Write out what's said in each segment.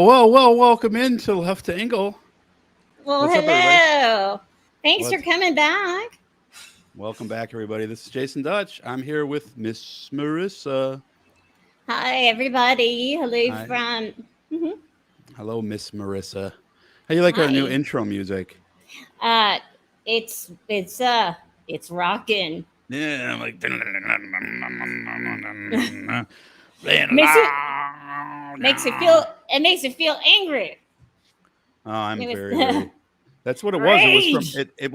Well, welcome into Left to Angle. Well, What's up, everybody? hello. Thanks for What's coming back. Welcome back, everybody. This is Jason Dutch. I'm here with Miss Marissa. Hi, everybody. Hello Hi. from. Mhm. Hello, Miss Marissa. How you like our new Hi. intro music? Uh, it's rocking. Yeah, I'm like playing makes it loud. makes it feel. It makes it feel angry. Oh, I'm It very, was very. That's what it was. It was from rage. it. It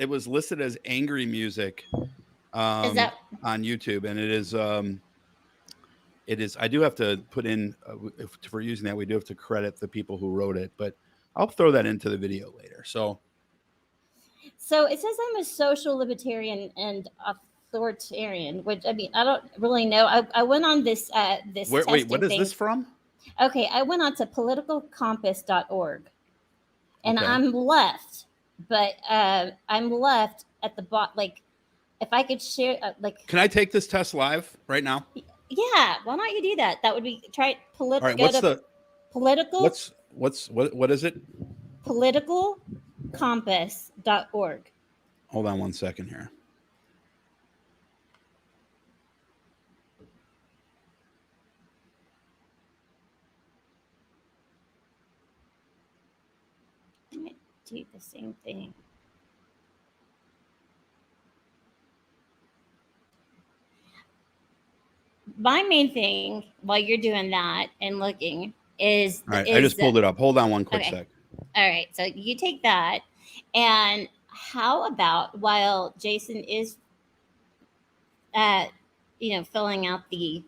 was listed as angry music, Is that on YouTube, and it is. It is. I do have to put in if we're using that. We do have to credit the people who wrote it, but I'll throw that into the video later. So so? It says I'm a social libertarian and authoritarian, which I mean I don't really know. I went on this wait, what testing is this thing. from? Okay, I went on to politicalcompass.org. And Okay. I'm left, but I'm left at the bot. Like, if I could share, Can I take this test live right now? yeah, why don't you do that? That would be try All right. go to political What is it? politicalcompass.org. Hold on one second here. I'm gonna do the same thing. My main thing while you're doing that and looking All right. I just pulled it up. Hold on one quick okay. sec. All right, so you take that, and how about while Jason is filling out the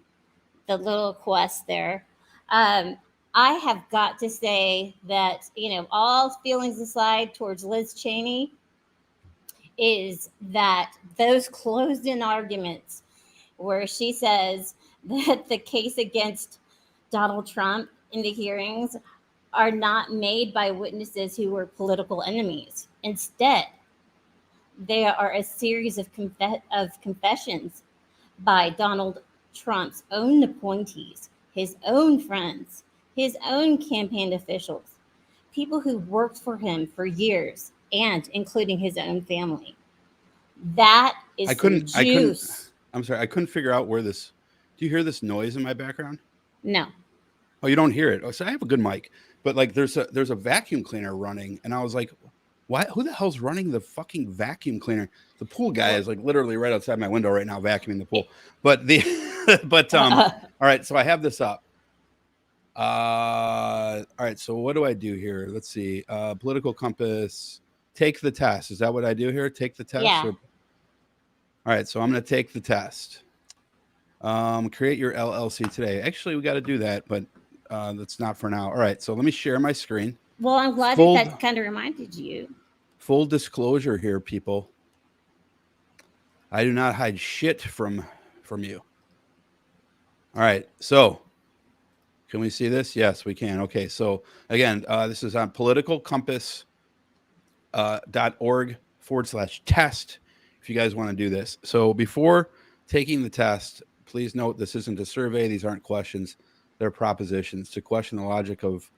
little quest there, um, I have got to say that all feelings aside towards Liz Cheney is that those closed-in arguments where she says that the case against Donald Trump in the hearings are not made by witnesses who were political enemies. Instead, they are a series of confessions by Donald Trump's own appointees, his own friends, his own campaign officials, people who worked for him for years, and including his own family. That I is some couldn't. I couldn't. juice. I'm sorry. I couldn't figure out where this. Do you hear this noise in my background? No. Oh, you don't hear it. Oh, so I have a good mic, but like there's a vacuum cleaner running, and I was like, why? Who the hell's running the fucking vacuum cleaner? The pool guy Well, is like literally right outside my window right now, vacuuming the pool. But the all right. So I have this up. All right. So what do I do here? Let's see. Political compass. Take the test. Is that what I do here? Take the test. yeah. Or all right. So I'm going to take the test. Create your LLC today. Actually, we got to do that, but that's not for now. All right, so let me share my screen. Well, I'm glad that Full that kind of reminded you. full disclosure here, people. I do not hide shit from you. All right, so can we see this? Yes, we can. Okay, so again, this is on politicalcompass.org .org/test. If you guys want to do this, so before taking the test, please note this isn't a survey. These aren't questions. They're propositions to question the logic of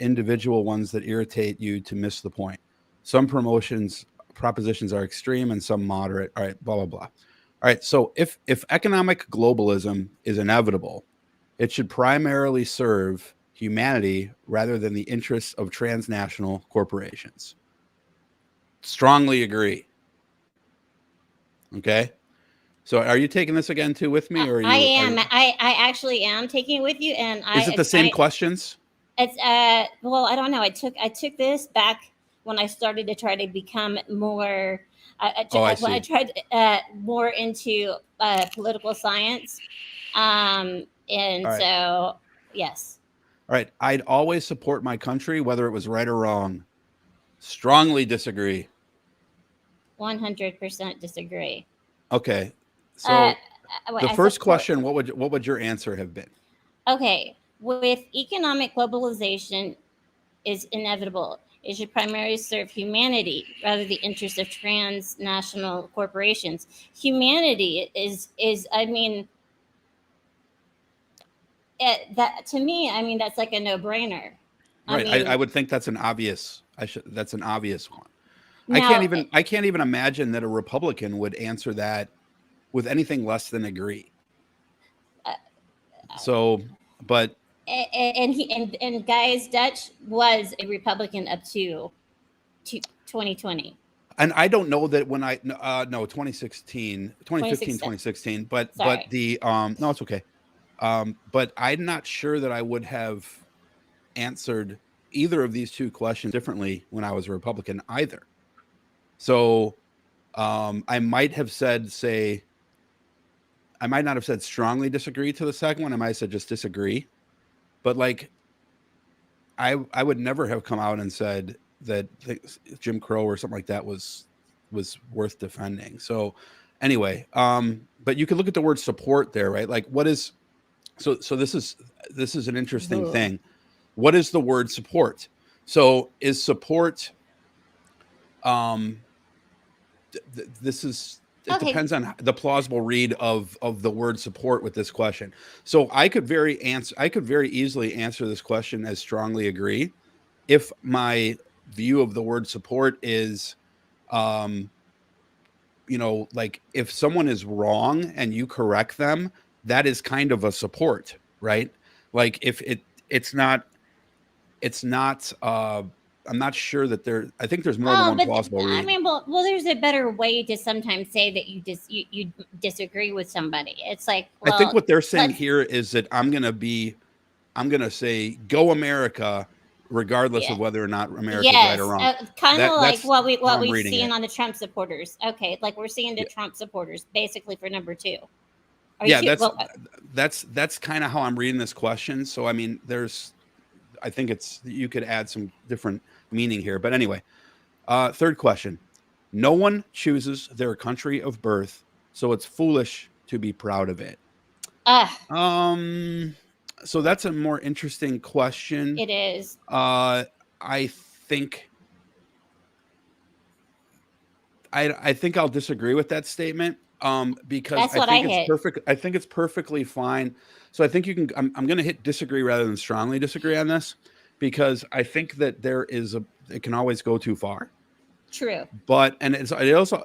individual ones that irritate you to miss the point. Some propositions are extreme and some moderate. All right, blah, blah, blah. All right, so if economic globalism is inevitable, it should primarily serve humanity rather than the interests of transnational corporations. Strongly agree. Okay. So are you taking this again too with me, or I are am. you, I actually am taking it with you, and is it the same questions? it's well, I don't know. I took this back when I started to try to become more. Oh, I When I see. tried more into political science, and All right. so yes, All right. I'd always support my country, whether it was right or wrong. Strongly disagree. 100% disagree. Okay. Uh, So wait, the I first support. question, what would your answer have been? Okay, with economic globalization is inevitable. It should primarily serve humanity rather than the interests of transnational corporations. Humanity is I mean, that to me, I mean, that's like a no-brainer. I Right. I mean, would think that's an obvious. That's an obvious one. now, I can't even imagine that a Republican would answer that with anything less than agree. uh, So, but and guys, Dutch was a Republican up to 2020, and I don't know that when I no 2016, 2015, 2016. 2016, but Sorry. the no, it's okay. But I'm not sure that I would have answered either of these two questions differently when I was a Republican either. So I might have said, say, I might not have said strongly disagree to the second one. I might have said just disagree. But like, I would never have come out and said that Jim Crow or something like that was worth defending. So anyway, but you could look at the word support there, right? Like, what is so this is an interesting Ooh. thing. What is the word support? So is support this is it Okay. depends on the plausible read of the word support with this question. So I could very easily answer this question as strongly agree if my view of the word support is um like if someone is wrong and you correct them, that is kind of a support, right? Like if it's not I'm not sure that I think there's more than Oh, one but plausible I read. mean, well, there's a better way to sometimes say that you disagree with somebody. It's like, I think well, what they're saying let's here is that I'm going to say go America regardless yeah. of whether or not America's right or Yes, wrong. kind of like That's how what I'm we've reading seen it. on the Trump supporters. Okay, like we're seeing the Yeah. Trump supporters basically for number two. Are you Yeah, two? Well, that's kind of how I'm reading this question. So I mean, I think you could add some different meaning here. But anyway, third question. No one chooses their country of birth, so it's foolish to be proud of it. uh, Um so that's a more interesting question. it is. Uh I think I think I'll disagree with that statement. Because That's what I hit. I think it's perfectly fine. So I think you can. I'm going to hit disagree rather than strongly disagree on this, because I think that it can always go too far. True. But and it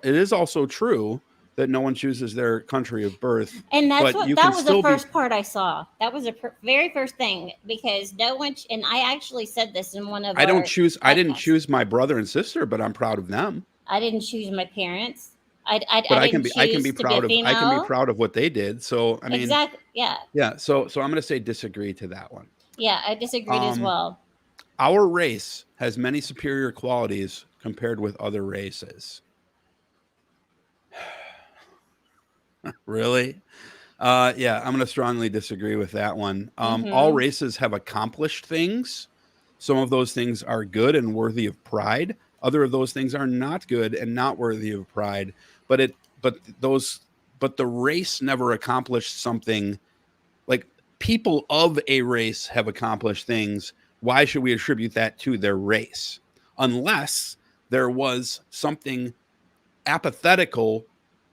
is also true that no one chooses their country of birth, And that's but what you that can was the still be. first part I saw. That was the very first thing because no one, and I actually said this in one of our I didn't podcasts. choose my brother and sister, but I'm proud of them. I didn't choose my parents. But I didn't choose to be a I can be female. proud of what they did. So I mean, Exactly. Yeah. yeah. So I'm going to say disagree to that one. Yeah. I disagreed as Um, well. Our race has many superior qualities compared with other races. Really? Yeah, I'm going to strongly disagree with that one. All Mm-hmm. races have accomplished things. Some of those things are good and worthy of pride. Other of those things are not good and not worthy of pride. But but the race never accomplished something. Like, people of a race have accomplished things. Why should we attribute that to their race? Unless there was something apathetical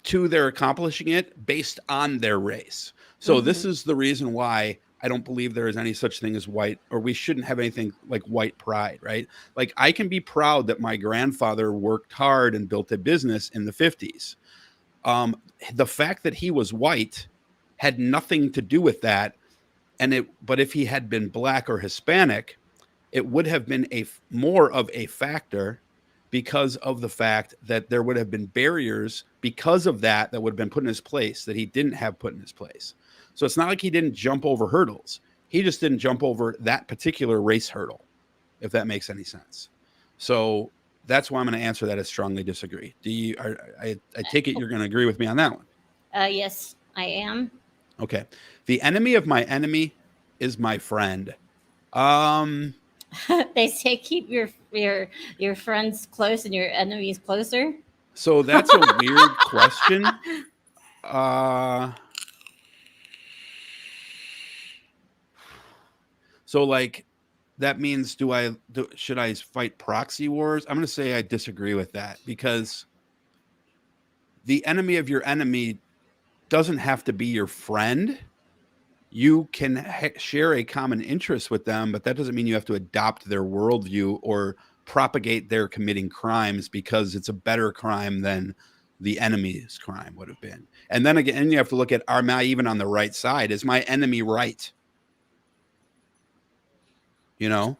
to their accomplishing it based on their race. So this Mm-hmm. is the reason why I don't believe there is any such thing as white, or we shouldn't have anything like white pride, right? Like, I can be proud that my grandfather worked hard and built a business in the 50s. The fact that he was white had nothing to do with that. But if he had been black or Hispanic, it would have been more of a factor, because of the fact that there would have been barriers because of that would have been put in his place that he didn't have put in his place. So it's not like he didn't jump over hurdles. He just didn't jump over that particular race hurdle, if that makes any sense. So that's why I'm going to answer that as strongly disagree. I take it you're going to agree with me on that one. Yes, I am. Okay. The enemy of my enemy is my friend. Um, They say keep your friends close and your enemies closer. so that's a weird question. Uh, so like that means should I fight proxy wars? I'm going to say I disagree with that, because the enemy of your enemy doesn't have to be your friend. you can share a common interest with them, but that doesn't mean you have to adopt their worldview or propagate their committing crimes because it's a better crime than the enemy's crime would have been. And then again, you have to look at, am I even on the right side? Is my enemy right? You know?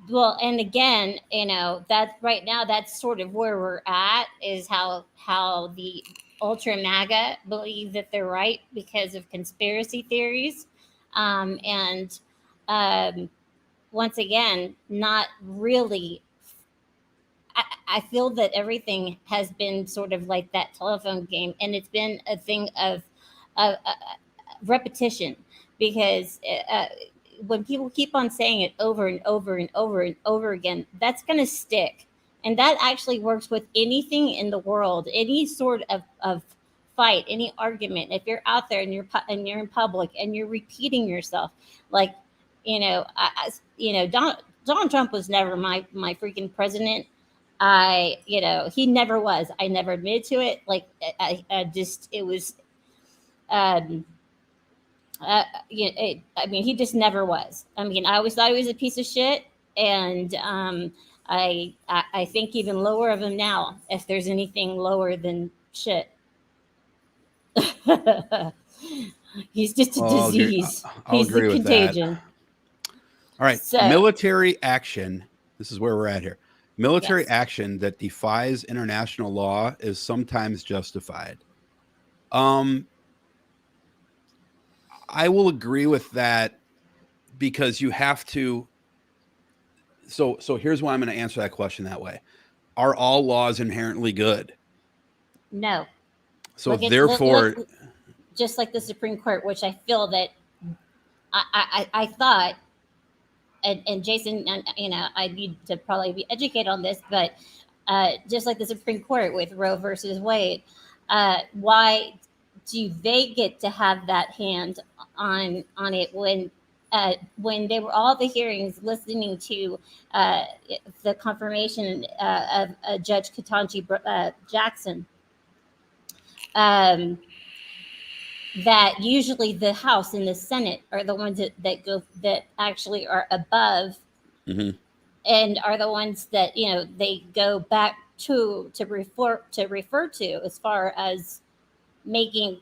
Well, and again, that right now, that's sort of where we're at, is how the ultra MAGA believe that they're right because of conspiracy theories, and um, once again, not really. I feel that everything has been sort of like that telephone game, and it's been a thing of repetition, because when people keep on saying it over and over and over and over again, that's going to stick. And that actually works with anything in the world, any sort of fight, any argument. If you're out there and you're in public and you're repeating yourself, like, Donald Trump was never my freaking president. He never was. I never admitted to it. Like, I just, it was, um, I mean, he just never was. I mean, I always thought he was a piece of shit, and I think even lower of him now. If there's anything lower than shit, he's just a disease. I'll He's the agree with that. contagion. All right, So, military action. This is where we're at here. Military yes. action that defies international law is sometimes justified. I will agree with that because you have to. So here's why I'm going to answer that question that way. Are all laws inherently good? No. So therefore, just like the Supreme Court, which I feel that I thought, and Jason, I need to probably be educated on this, but just like the Supreme Court with Roe versus Wade, why do they get to have that hand on it when they were all at the hearings listening to the confirmation of Judge Ketanji Jackson? That usually the House and the Senate are the ones that actually are above, mm-hmm. and are the ones that they go back to refer to as far as making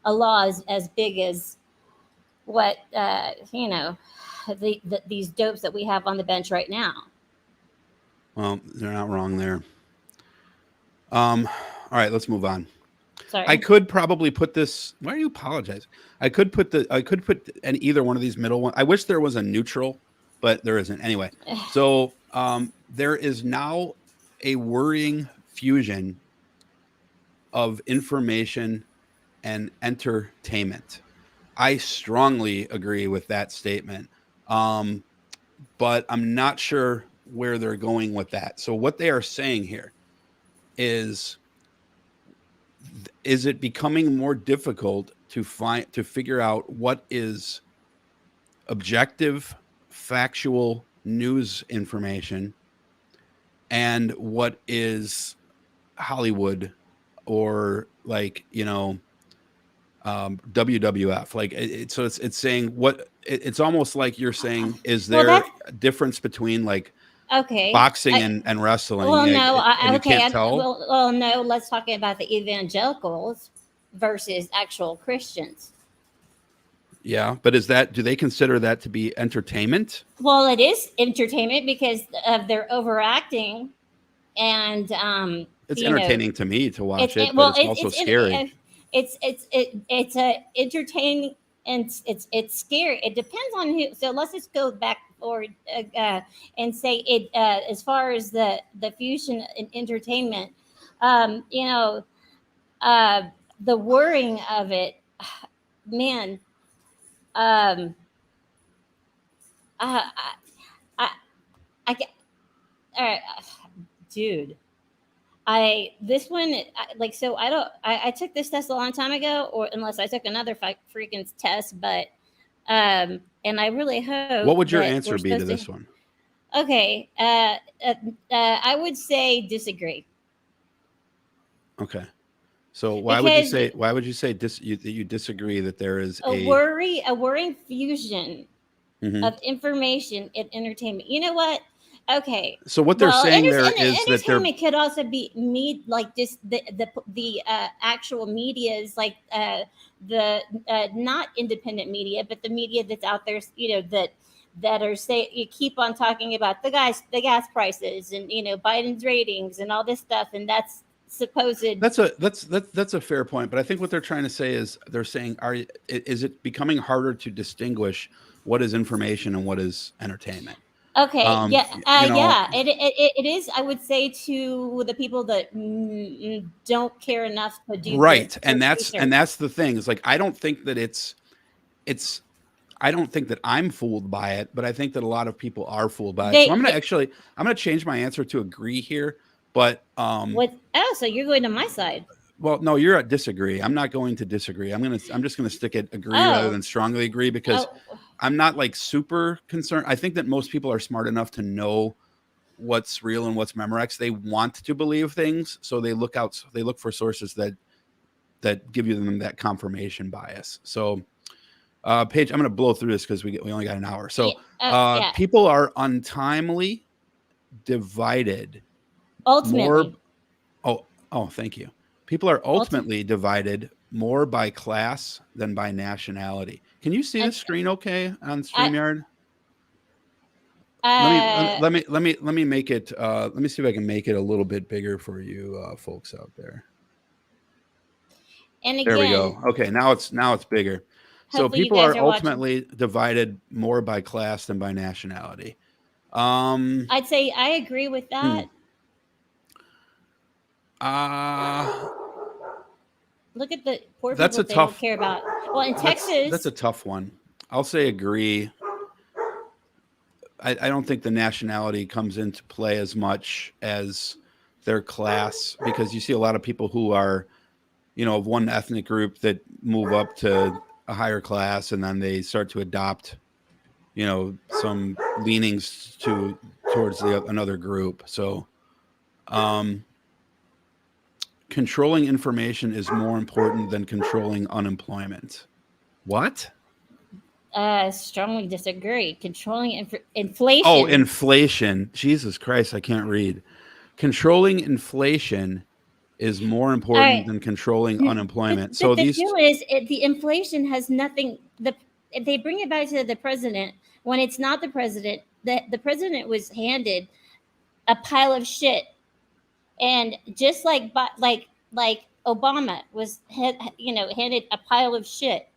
a law as big as what these dopes that we have on the bench right now. Well, they're not wrong there. All right, let's move on. Sorry. I could probably put this. Why are you apologizing? I could put either one of these middle one. I wish there was a neutral, but there isn't. Anyway, so there is now a worrying fusion of information and entertainment. I strongly agree with that statement, but I'm not sure where they're going with that. So what they are saying here is it becoming more difficult to figure out what is objective, factual news information and what is Hollywood or WWF? Like so it's saying what it's almost like you're saying, is there a difference between boxing and wrestling? Well, no, you can't tell? Well, no, let's talk about the evangelicals versus actual Christians. Yeah, but do they consider that to be entertainment? Well, it is entertainment because of their overacting, and it's entertaining to me to watch it, but it's also scary. It's a entertaining, and it's scary. It depends on who. So let's just go back forward and say it as far as the fusion in entertainment. The worrying of it, man. I get all right, dude. This one so I took this test a long time ago, or unless I took another freaking test, but and I really hope. What would your answer be to this one? Okay, I would say disagree. Okay, So because why would you say that you disagree that there is a worrying fusion Mhm. of information and entertainment. You know what? Okay. So what they're Well, saying there is that they're entertainment could also be like just the actual media is like the not independent media, but the media that's out there, that are say you keep on talking about the gas prices and Biden's ratings and all this stuff, and that's supposed. that's a fair point, but I think what they're trying to say is they're saying is it becoming harder to distinguish what is information and what is entertainment? Okay, yeah, You know, yeah, it is. I would say to the people that don't care enough to do right, the and research. that's the thing. Is like I don't think that it's I don't think that I'm fooled by it, but I think that a lot of people are fooled by it. So They I'm gonna change my answer to agree here, but what? Oh, so you're going to my side? well, no, you're at disagree. I'm not going to disagree. I'm just gonna stick at agree rather Oh, than strongly agree because oh, I'm not like super concerned. I think that most people are smart enough to know what's real and what's Memorex. They want to believe things, so they look for sources that give them that confirmation bias. So Paige, I'm going to blow through this because we only got an hour. yeah, So yeah. people are untimely divided more. Ultimately, Oh, thank you. People are ultimate. ultimately divided more by class than by nationality. Can you see the screen okay on I, StreamYard? uh, Let me make it. Let me see if I can make it a little bit bigger for you folks out there. and There we again, go. Okay, now it's bigger. So hopefully you people guys are are watching. ultimately divided more by class than by nationality. I'd say I agree with Hmm. that. Uh Look at the poor that's people a they don't tough care about. Well, in that's Texas, a tough one. I'll say agree. I don't think the nationality comes into play as much as their class because you see a lot of people who are, of one ethnic group that move up to a higher class and then they start to adopt, some leanings towards another group. So, um, controlling information is more important than controlling unemployment. What? strongly disagree. Controlling Oh, inflation. inflation. Jesus Christ, I can't read. Controlling inflation is more All important right. than controlling unemployment. So But the these deal is, the inflation has nothing. They bring it back to the president when it's not the president. The president was handed a pile of shit, and just like Obama was handed a pile of shit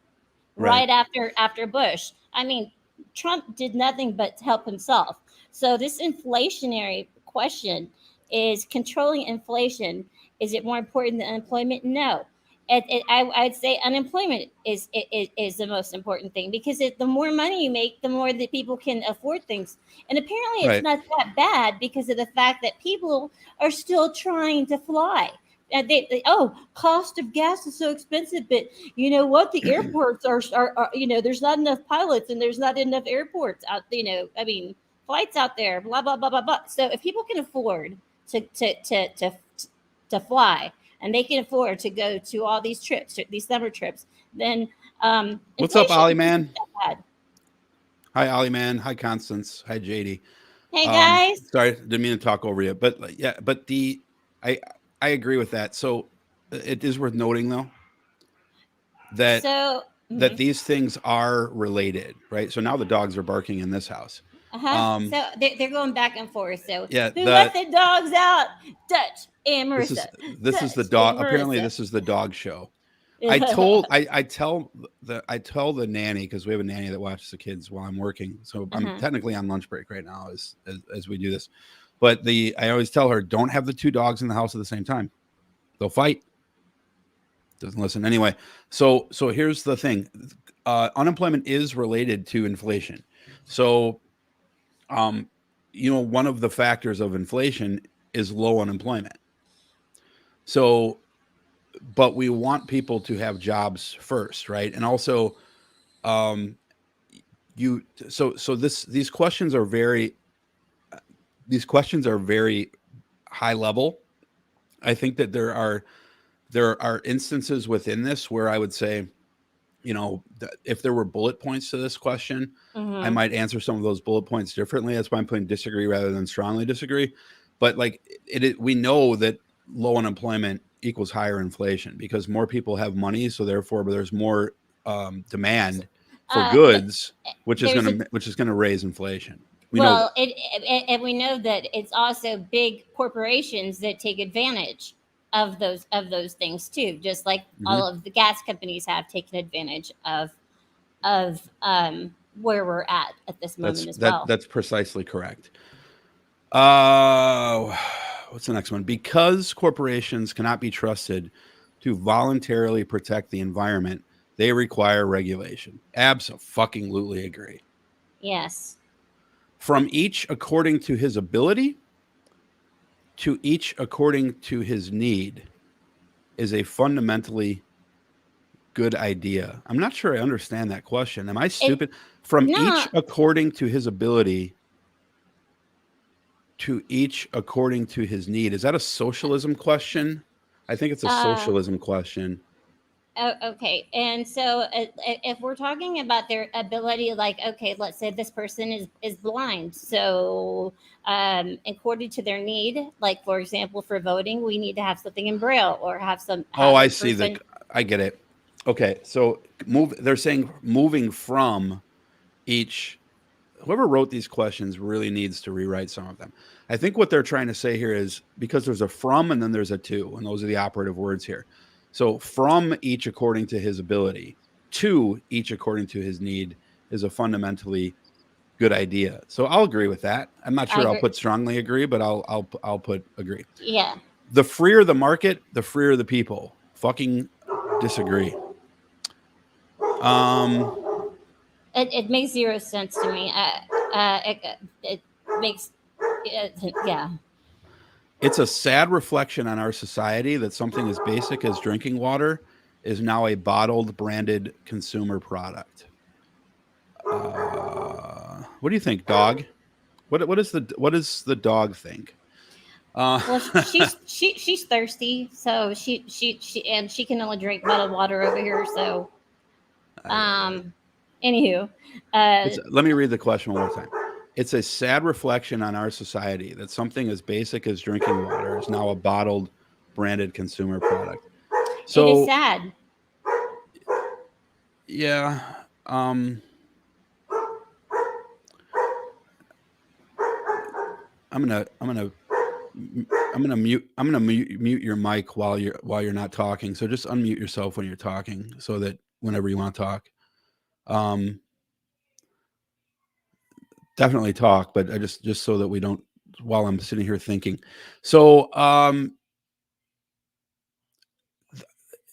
right. right after Bush. I mean, Trump did nothing but help himself. So this inflationary question is controlling inflation. Is it more important than unemployment? No. I'd say unemployment is the most important thing because the more money you make, the more that people can afford things. And apparently, it's Right. not that bad because of the fact that people are still trying to fly. Oh, cost of gas is so expensive, but you know what? The airports are there's not enough pilots and there's not enough airports out. I mean, flights out there. Blah blah blah blah blah. So if people can afford to fly and they can afford to go to all these trips, these summer trips, then What's up, inflation Ollie isn't man? that bad. Hi, Ollie man. Hi, Constance. Hi, JD. Hey guys. Sorry, didn't mean to talk over you, but yeah, but I I agree with that. So it is worth noting though that So these things are related, right? So now the dogs are barking in this house. uh-huh. Um, So they're going back and forth. So yeah, who let the dogs out? Dutch and Marissa. this is the Dutch dog. and Apparently, Marissa. this is the dog show. I tell the nanny because we have a nanny that watches the kids while I'm working. So I'm Uh-huh. technically on lunch break right now as we do this. But I always tell her don't have the two dogs in the house at the same time. They'll fight. Doesn't listen anyway. So here's the thing. Unemployment is related to inflation. So um, one of the factors of inflation is low unemployment. So but we want people to have jobs first, right? And also um you so this these questions are very high level. I think that there are instances within this where I would say, if there were bullet points to this question, I Mm-hmm. might answer some of those bullet points differently. That's why I'm putting disagree rather than strongly disagree. But like we know that low unemployment equals higher inflation because more people have money, so therefore there's more demand for But goods, there's a which is gonna raise inflation. We know well, this. and we know that it's also big corporations that take advantage of those things too, just like Mhm. all of the gas companies have taken advantage of where we're at this moment as well. That's precisely correct. Uh, what's the next one? Because corporations cannot be trusted to voluntarily protect the environment, they require regulation. Absolutely agree. Yes. From each according to his ability to each according to his need is a fundamentally good idea. I'm not sure I understand that question. Am I It stupid? From each no. according to his ability to each according to his need. Is that a socialism question? I think it's a Uh, socialism question. Oh, okay. And so if we're talking about their ability, like, okay, let's say this person is blind. So according to their need, like, for example, for voting, we need to have something in Braille or Oh, have I the see the person. I get it. Okay, so they're saying moving from each whoever wrote these questions really needs to rewrite some of them. I think what they're trying to say here is because there's a from and then there's a to, and those are the operative words here. So from each according to his ability to each according to his need is a fundamentally good idea. So I'll agree with that. I'm not I sure I'll agree. put strongly agree, but I'll put agree. Yeah, The freer the market, the freer the people. Fucking disagree. Um, it makes zero sense to me. It makes yeah. it's a sad reflection on our society that something as basic as drinking water is now a bottled, branded consumer product. What do you think, dog? What does the dog think? Uh, Well, she's thirsty, so she and she can only drink bottled water over here. So um, anywho, uh, let me read the question one more time. It's a sad reflection on our society that something as basic as drinking water is now a bottled, branded consumer product. it is So sad. yeah, um, I'm gonna I'm gonna I'm gonna mute your mic while you're not talking. So just unmute yourself when you're talking, so that whenever you want to talk, um, definitely talk. But I just so that we don't while I'm sitting here thinking. So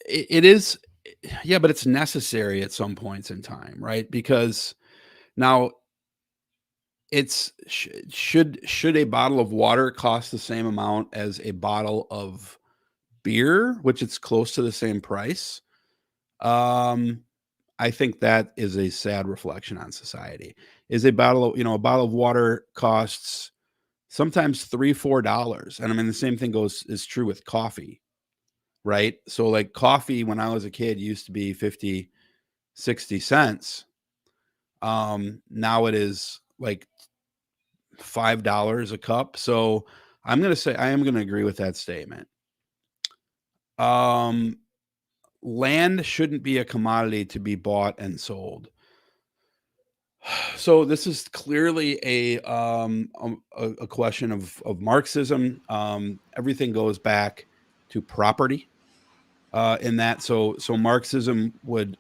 it is, yeah, but it's necessary at some points in time, right? Because now it's should a bottle of water cost the same amount as a bottle of beer, which it's close to the same price? Um, I think that is a sad reflection on society. Is a bottle of water costs sometimes $3, $4. And I mean, the same thing is true with coffee, right? So like coffee when I was a kid used to be 50, 60 cents. Now it is like $5 a cup. So I'm going to say, I am going to agree with that statement. Um, Land shouldn't be a commodity to be bought and sold. So this is clearly a question of Marxism. Everything goes back to property in that. So true Marxism would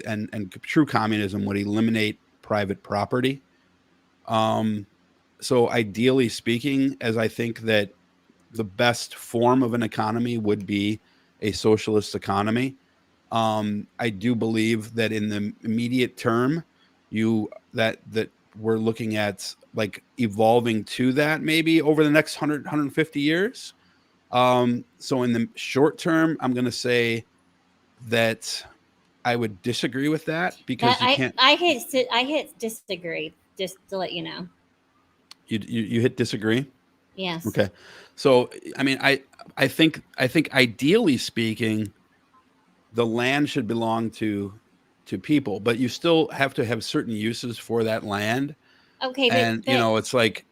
and true communism would eliminate private property. Um, so ideally speaking, as I think that the best form of an economy would be a socialist economy. I do believe that in the immediate term, that we're looking at like evolving to that maybe over the next 150 years. So in the short term, I'm going to say that I would disagree with that That because you can't. I hit disagree. Just to let you know. You hit disagree. Yes. Okay. So, I mean, I think ideally speaking, the land should belong to people, but you still have to have certain uses for that land. Okay, And, it's like,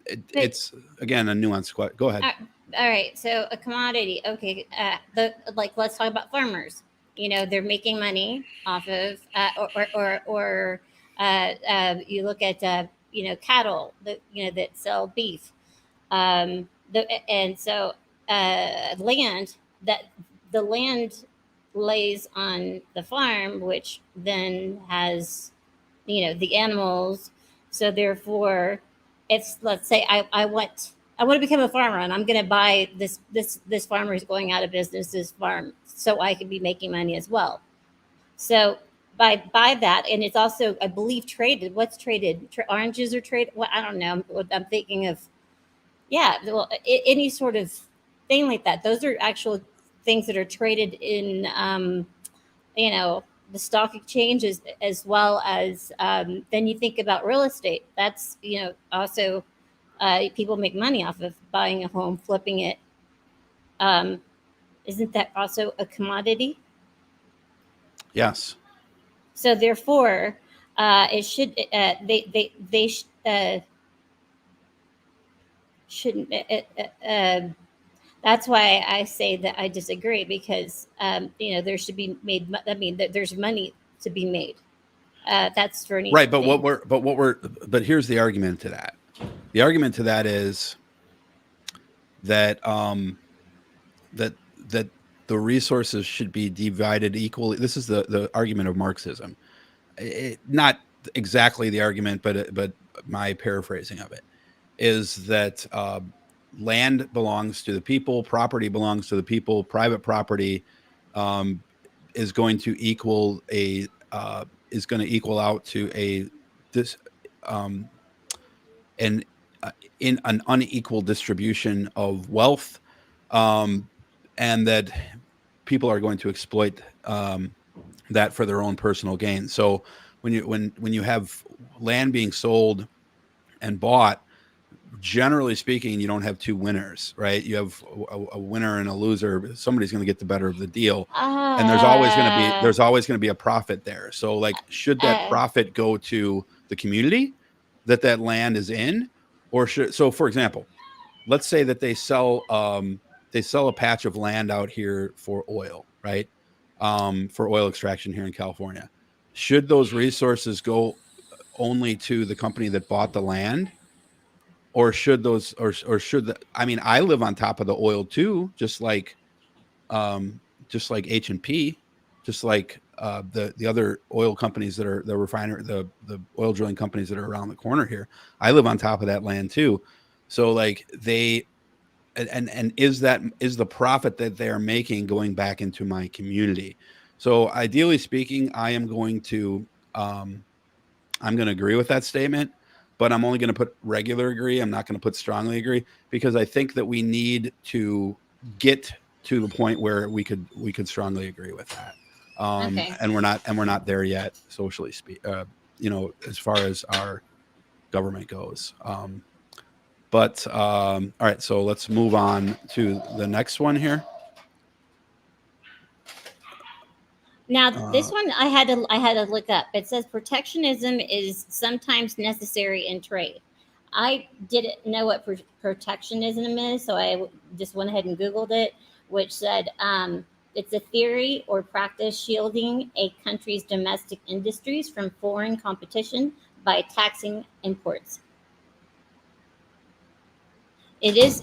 but it's again a nuanced question. Go ahead. uh, all right. So a commodity. Okay. The like let's talk about farmers. They're making money off of you look at cattle that that sell beef. And so land that the land lays on the farm, which then has the animals. So therefore, it's let's say I want to become a farmer and I'm going to buy this farmer is going out of business, this farm, so I can be making money as well. So by that, and it's also I believe traded. What's traded? Oranges are traded. Well, I don't know. I'm thinking of, yeah. Well, any sort of thing like that. Those are actual things that are traded in you know the stock exchange, as well as then you think about real estate. That's also people make money off of buying a home, flipping it. um, isn't that also a commodity? Yes. So therefore it should they shouldn't that's why I say that I disagree, because there should be made I mean that there's money to be made. That's for Right. But anything. but here's the argument to that. The argument to that is that, that, that the resources should be divided equally. This is the argument of Marxism. Not exactly the argument, but my paraphrasing of it is that, land belongs to the people, property belongs to the people, private property, um, is going to equal a is going to equal out to a this um, an in an unequal distribution of wealth, um, and that people are going to exploit, that for their own personal gain. So when you have land being sold and bought, generally speaking, you don't have two winners, right? You have a winner and a loser. Somebody's going to get the better of the deal, and Uh, there's always going to be a profit there. So, like, should that uh, profit go to the community that land is in, or should so? For example, let's say that they sell a patch of land out here for oil, right? For oil extraction here in California. Should those resources go only to the company that bought the land, or should those or should the I mean, I live on top of the oil too, um just like H&P, just like the other oil companies that are the refiner the oil drilling companies that are around the corner here. I live on top of that land too. So, like, they and is the profit that they are making going back into my community? So, ideally speaking, um I'm going to agree with that statement, but I'm only going to put regular agree. I'm not going to put strongly agree, because I think that we need to get to the point where we could strongly agree with that. okay. And we're not there yet, socially as far as our government goes. But all right, so let's move on to the next one here. Now this Uh, one I had to look up. It says protectionism is sometimes necessary in trade. I didn't know what protectionism is, so just went ahead and Googled it, which said it's a theory or practice shielding a country's domestic industries from foreign competition by taxing imports. Yes,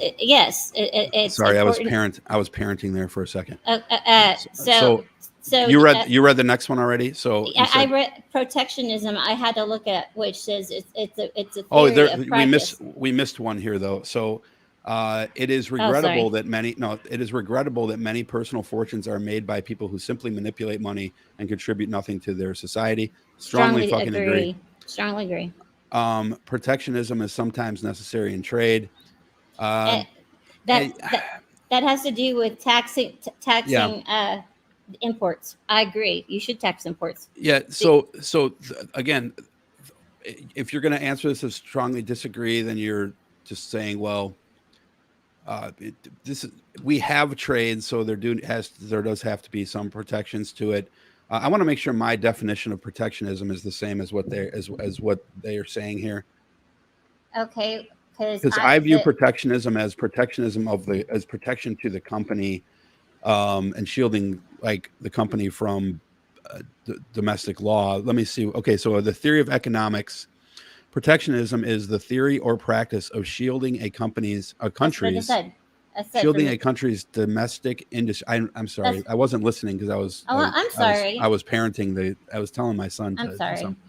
it's Sorry, important. I was parenting there for a second. Uh, uh, uh, So, so so you read the next one already. So you I said, read protectionism. I had to look at, which says it's a oh, theory of practice. we missed one here though. So it is Oh, regrettable sorry. that many no, it is regrettable that many personal fortunes are made by people who simply manipulate money and contribute nothing to their society. Strongly Strongly fucking agree. agree. Strongly agree. Protectionism is sometimes necessary in trade. Uh, Um, that it, that that has to do with yeah, taxing imports. I agree. You should tax imports. yeah. Be- Again, if you're going to answer this as strongly disagree, then you're just saying, well, this is, we have trade, so there does have to be some protections to it. I want to make sure my definition of protectionism is the same as what they are saying here. Okay, because Because I view protectionism as protection to the company, and shielding like the company from domestic law. Let me see. Okay, so the theory of economics, protectionism is the theory or practice of shielding a country's I said for shielding a me. country's domestic industry. I'm sorry, That's I wasn't listening because oh, I'm sorry. I was parenting. I was telling my son I'm to do sorry. something.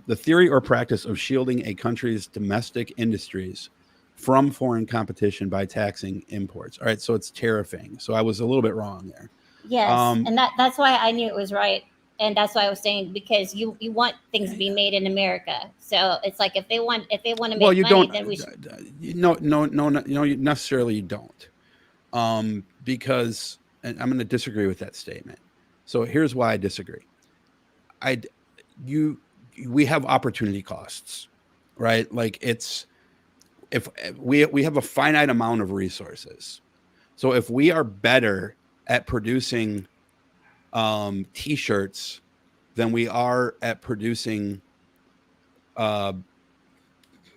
The theory or practice of shielding a country's domestic industries from foreign competition by taxing imports. All right, so it's tariffing. So I was a little bit wrong there. Yes, and that's why I knew it was right, and that's why I was saying because you want things to be made in America. So it's like if they want to Well, make you money, don't. then we should. No, you necessarily you don't. Because and I'm going to disagree with that statement. So here's why I disagree. I you we have opportunity costs, right? Like it's if we have a finite amount of resources. So if we are better at producing t-shirts than we are at producing uh,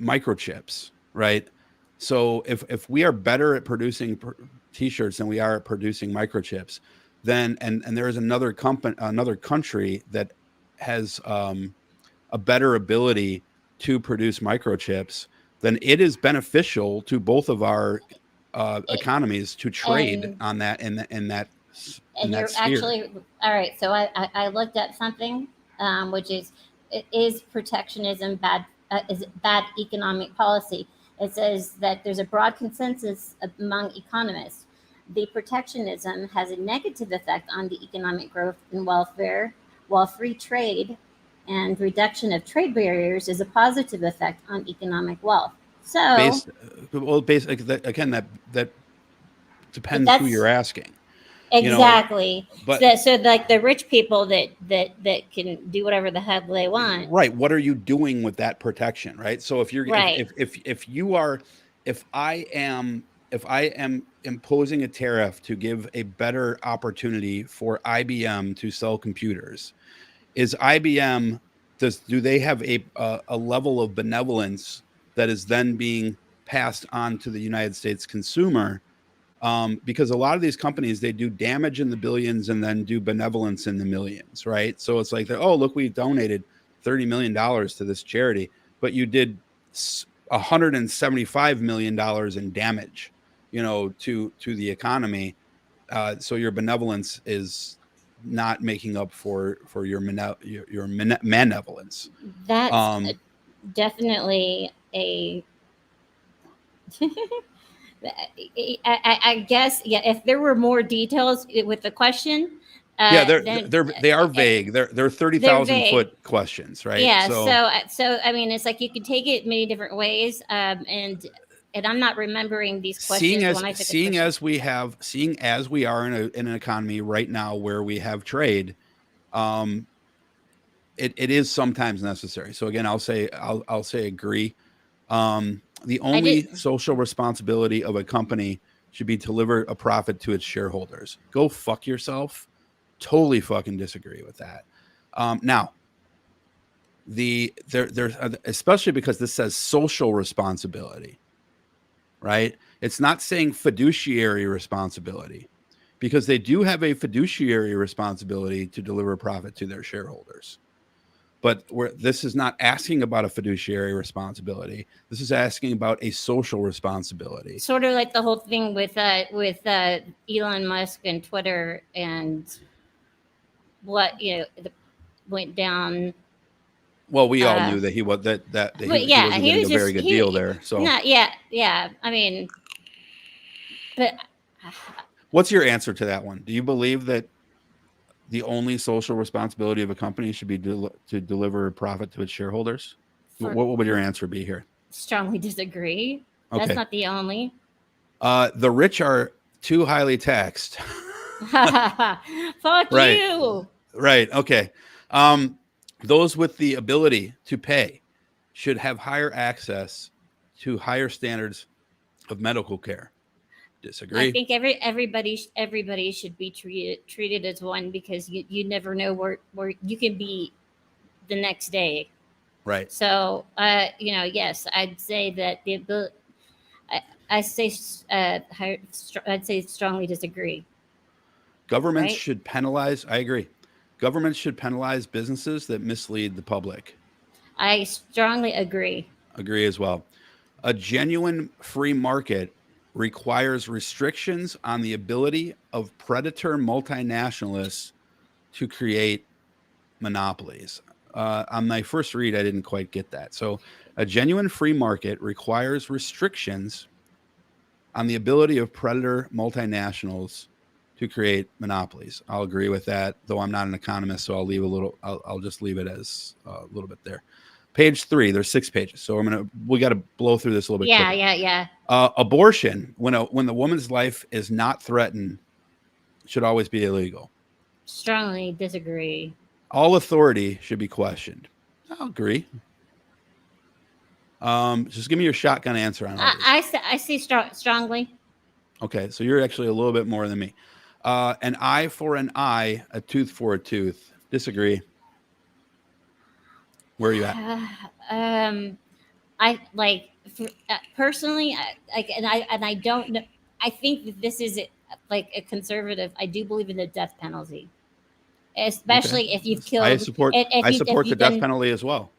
microchips, right? So if we are better at producing t-shirts than we are at producing microchips, then and there is another country that has a better ability to produce microchips, then it is beneficial to both of our economies to trade And on that in and that you're sphere. actually all right. So I looked up something, which is protectionism bad? Is it bad economic policy? It says that there's a broad consensus among economists. The protectionism has a negative effect on the economic growth and welfare, while free trade and reduction of trade barriers is a positive effect on economic wealth. So Based again, that depends who that's you're asking, you know. exactly. But So like the rich people that can do whatever the hell they want. right, what are you doing with that protection, right? So if you're Right. if you are if I am imposing a tariff to give a better opportunity for IBM to sell computers, is IBM do they have a level of benevolence that is then being passed on to the United States consumer? Because a lot of these companies, they do damage in the billions and then do benevolence in the millions, right? So it's like, oh, look, we donated $30 million to this charity, but you did $175 million in damage, to the economy. So your benevolence is not making up for your malevolence. That's Um, definitely a. I guess yeah. If there were more details with the question, yeah, then they are vague. They're thirty they're thousand vague. foot questions, right? Yeah. So So I mean, it's like you could take it many different ways, and I'm not remembering these questions when I took a question. seeing as we are in an economy right now where we have trade, um, it is sometimes necessary. So again, I'll say agree. The I did. only social responsibility of a company should be to deliver a profit to its shareholders. Go fuck yourself. Totally fucking disagree with that. Now, there's especially because this says social responsibility, right? It's not saying fiduciary responsibility, because they do have a fiduciary responsibility to deliver profit to their shareholders. But this is not asking about a fiduciary responsibility. This is asking about a social responsibility. Sort of like the whole thing with Elon Musk and Twitter and what went down. Well, we all Uh, knew that but he yeah, wasn't he getting was a very just good deal he there. So, not yeah. I mean, but what's your answer to that one? Do you believe that the only social responsibility of a company should be to deliver a profit to its shareholders? for What would your answer be here? strongly disagree. That's Okay. not the only. The rich are too highly taxed. Fuck Right. you. Right. Okay. Um, those with the ability to pay should have higher access to higher standards of medical care. I Disagree. think everybody should be treated as one, because you never know where you can be the next day. Right. So yes, I'd say that I, I say I'd say strongly disagree. Governments Right? should penalize. I agree. Governments should penalize businesses that mislead the public. I strongly agree. Agree as well. A genuine free market requires restrictions on the ability of predator multinationalists to create monopolies. On my first read, I didn't quite get that. So, a genuine free market requires restrictions on the ability of predator multinationals to create monopolies. I'll agree with that, though I'm not an economist, so I'll leave a little. I'll just leave it as a little bit there. Page 3. There's 6 pages, so we got to blow through this a little bit Yeah, quicker. yeah. Abortion, when the woman's life is not threatened, should always be illegal. Strongly disagree. All authority should be questioned. I'll agree. Just give me your shotgun answer on all these. I see strongly. Okay, so you're actually a little bit more than me. An eye for an eye, a tooth for a tooth. Disagree. Where are you at? I like personally, I don't know. I think that this is like a conservative. I do believe in the death penalty, Okay, especially if you've I killed. support. I If support the you've death done. penalty as well.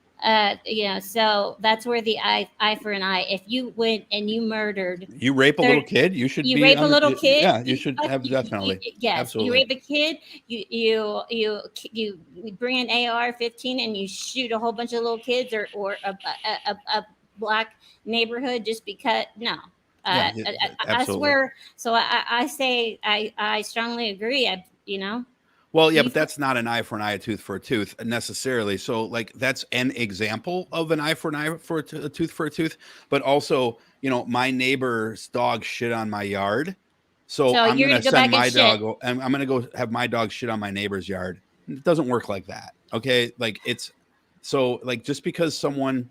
So that's where the eye for an eye. If you went and you murdered You rape a little third, kid, you should you be rape a under. little kid. Yeah, you should have the death penalty. Yes, you Absolutely. rape a kid. You bring an AR-15 and you shoot a whole bunch of little kids, or a black neighborhood just because. No, Yeah, I absolutely. swear. So I say I strongly agree. Well, yeah, You but that's not an eye for an eye, a tooth for a tooth necessarily. So, like, that's an example of an eye for an eye for a tooth for a tooth. But also, my neighbor's dog shit on my yard, so so I'm you're gonna gonna go send back and my shit. dog, and I'm gonna go have my dog shit on my neighbor's yard. It doesn't work like that. Okay, like it's so like just because someone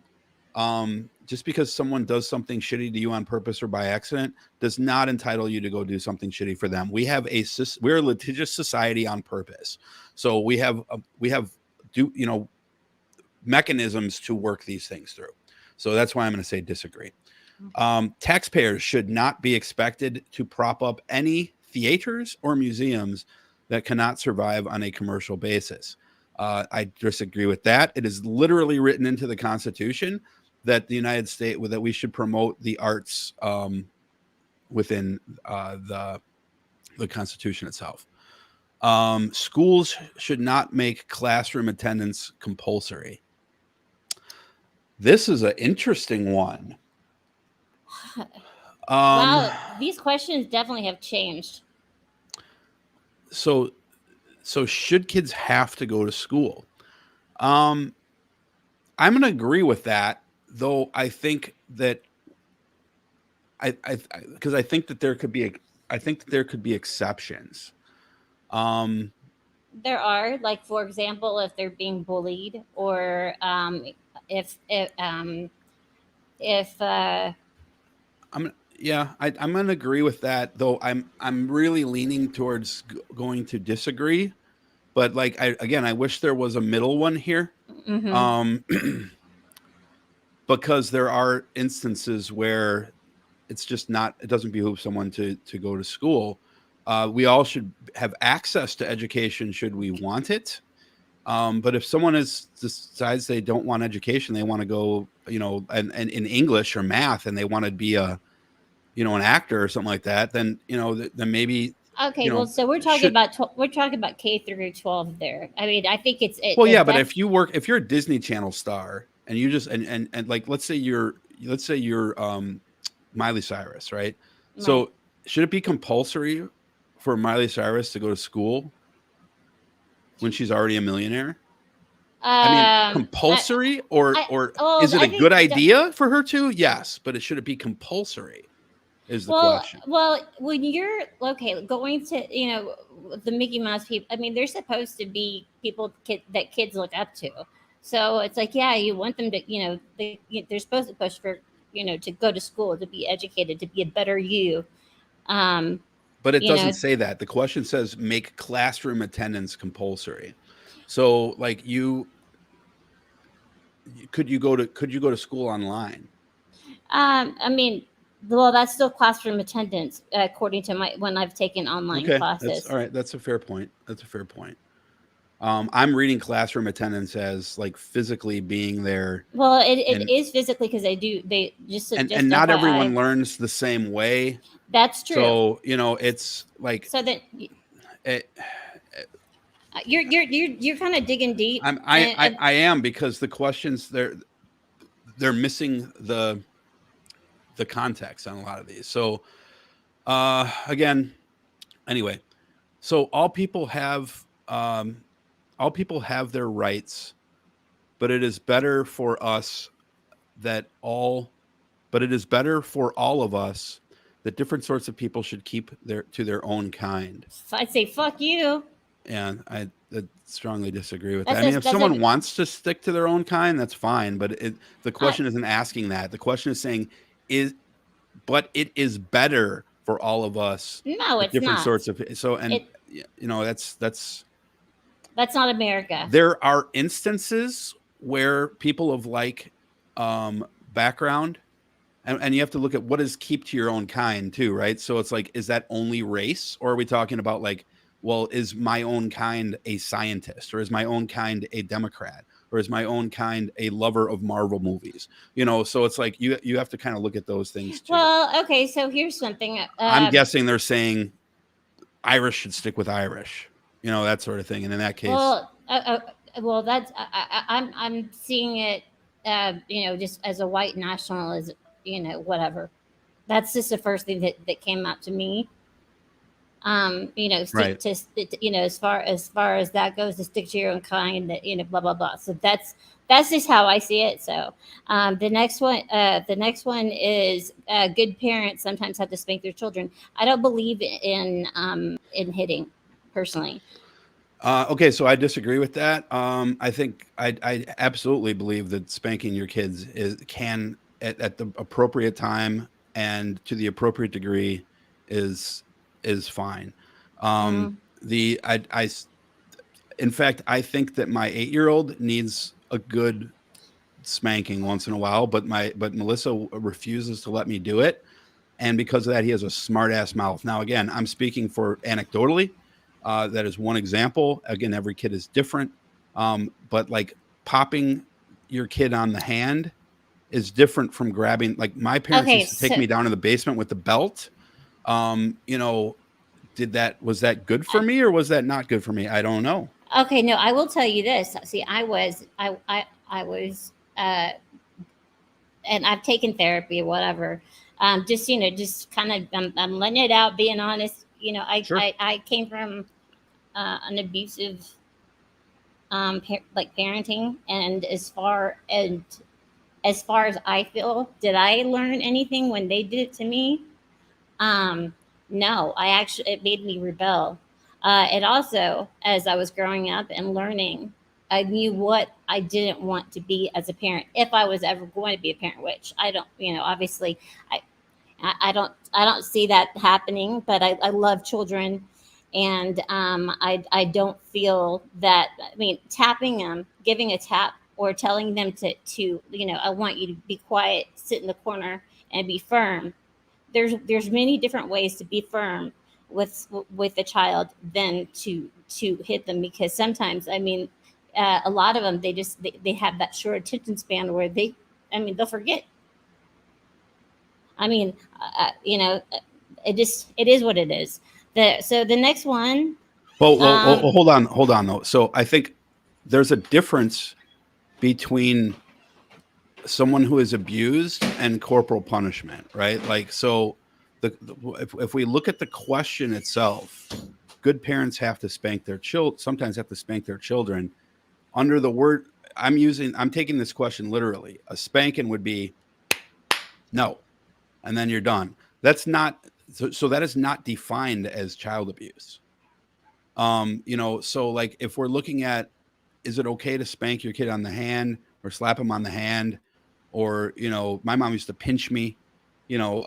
does something shitty to you on purpose or by accident does not entitle you to go do something shitty for them. We're a litigious society on purpose, so we have do mechanisms to work these things through. So that's why I'm going to say disagree. Taxpayers should not be expected to prop up any theaters or museums that cannot survive on a commercial basis. I disagree with that. It is literally written into the Constitution that the United States that we should promote the arts within the Constitution itself. Schools should not make classroom attendance compulsory. This is an interesting one. Wow, these questions definitely have changed. So should kids have to go to school? I'm going to agree with that, though. I think that because I think that there could be exceptions. There are, like, for example, if they're being bullied, or if if I'm going to agree with that, though. I'm really leaning towards going to disagree. But like I wish there was a middle one here. mhm. Um, because there are instances where it's just not. It doesn't behoove someone to go to school. We all should have access to education should we want it. But if someone decides they don't want education, they want to go, and in English or math, and they want to be an actor or something like that, then then maybe Okay, well, so should. we're talking about K through 12 there. I mean, I think Well, yeah, but that if you're a Disney Channel star and you just and like let's say you're Miley Cyrus, right? right. So should it be compulsory for Miley Cyrus to go to school when she's already a millionaire? I mean, I, compulsory or I or well, is it I a think good idea for her to? Yes, but should it be compulsory? Is the question. when you're okay going to the Mickey Mouse people, I mean, they're supposed to be people that kids look up to. So it's like, yeah, you want them to, they're supposed to push for to go to school, to be educated, to be a better you. Um, But it you doesn't know, say that. The question says make classroom attendance compulsory. So like could you go to school online? I mean, well, that's still classroom attendance, according to my when I've taken online Okay, that's all classes. right. That's a fair point. That's a fair point. I'm reading classroom attendance as like physically being there, Well, it and is physically because they just not everyone FYI. learns the same way. That's true. So it's like So that it, you're kind of digging deep, and I am, because the questions they're missing the context on a lot of these. So again, anyway, so all people have their rights, but it is better for us that all but it is better for all of us that different sorts of people should keep their own kind. I'd say fuck you. And I strongly disagree with that. That's I mean, a if that's a someone wants to stick to their own kind, that's fine. But the uh, question isn't asking that. The question is saying, is but it is better for all of us no, that it's different not. sorts of so and It that's not America. there are instances where people of like background, and you have to look at what is keep to your own kind too, right? So it's like, is that only race, or are we talking about like, well, is my own kind a scientist, or is my own kind a Democrat, or is my own kind a lover of Marvel movies? So it's like you have to kind of look at those things too. Well, okay, so here's something. I'm guessing they're saying Irish should stick with Irish, that sort of thing. And in that case, Well, well, that's I'm seeing it, just as a white nationalist, whatever. That's just the first thing that came out to me. Stick right. to, as far as that goes, to stick to your own kind. That blah blah blah. So that's just how I see it. So the next one is good parents sometimes have to spank their children. I don't believe in hitting, personally. Okay, so I disagree with that. I think I absolutely believe that spanking your kids can at the appropriate time and to the appropriate degree is fine. Um, Mm. the I in fact I think that my 8-year-old needs a good spanking once in a while, but Melissa refuses to let me do it, and because of that, he has a smart ass mouth. Now, again, I'm speaking for anecdotally. That is one example. Again, every kid is different, but like popping your kid on the hand is different from grabbing. Like my parents Okay, used to take so me down in the basement with the belt. Um, you know, was that good for me or was that not good for me? I don't know. okay, no, I will tell you this. See, I was, and I've taken therapy or whatever. Just just kind of, I'm letting it out, being honest. Sure. I came from an abusive, like, parenting, and as far as I feel, did I learn anything when they did it to me? Um, no, it made me rebel. It also, as I was growing up and learning, I knew what I didn't want to be as a parent, if I was ever going to be a parent, which I don't, obviously, I, I don't see that happening, but I love children. And I don't feel that, I mean, tapping them, giving a tap, or telling them to I want you to be quiet, sit in the corner, and be firm. There's many different ways to be firm with a child than to hit them, because sometimes, I mean, a lot of them, they have that short attention span where they'll forget. I mean, it is what it is. So the next one. Well, um hold on though. So I think there's a difference between someone who is abused and corporal punishment, right? Like, so if we look at the question itself, good parents have to spank their children, sometimes have to spank their children. Under the word, I'm taking this question literally. A spanking would be no, and then you're done. That's not, so that is not defined as child abuse. So like if we're looking at, is it okay to spank your kid on the hand or slap him on the hand? or, you know, my mom used to pinch me, you know,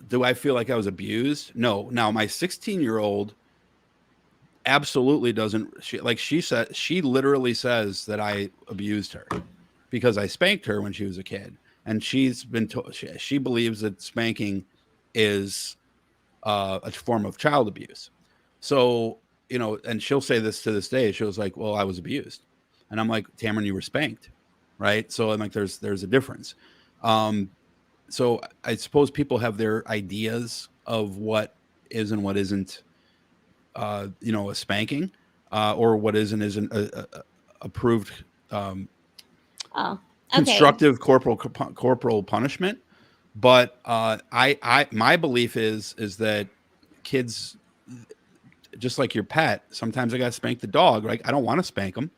do I feel like I was abused? No. Now my 16-year-old absolutely doesn't. She said, she literally says that I abused her because I spanked her when she was a kid, and she's been told, she believes that spanking is a form of child abuse. So, you know, and she'll say this to this day. She was like, "Well, I was abused," and I'm like, "Tamron, you were spanked, right?" So I'm like, "There's a difference." Um, so I suppose people have their ideas of what is and what isn't, you know, a spanking, or what is and isn't a approved, Oh, okay. constructive corporal punishment. But my belief is that kids, just like your pet, sometimes I got to spank the dog. Right? I don't want to spank him,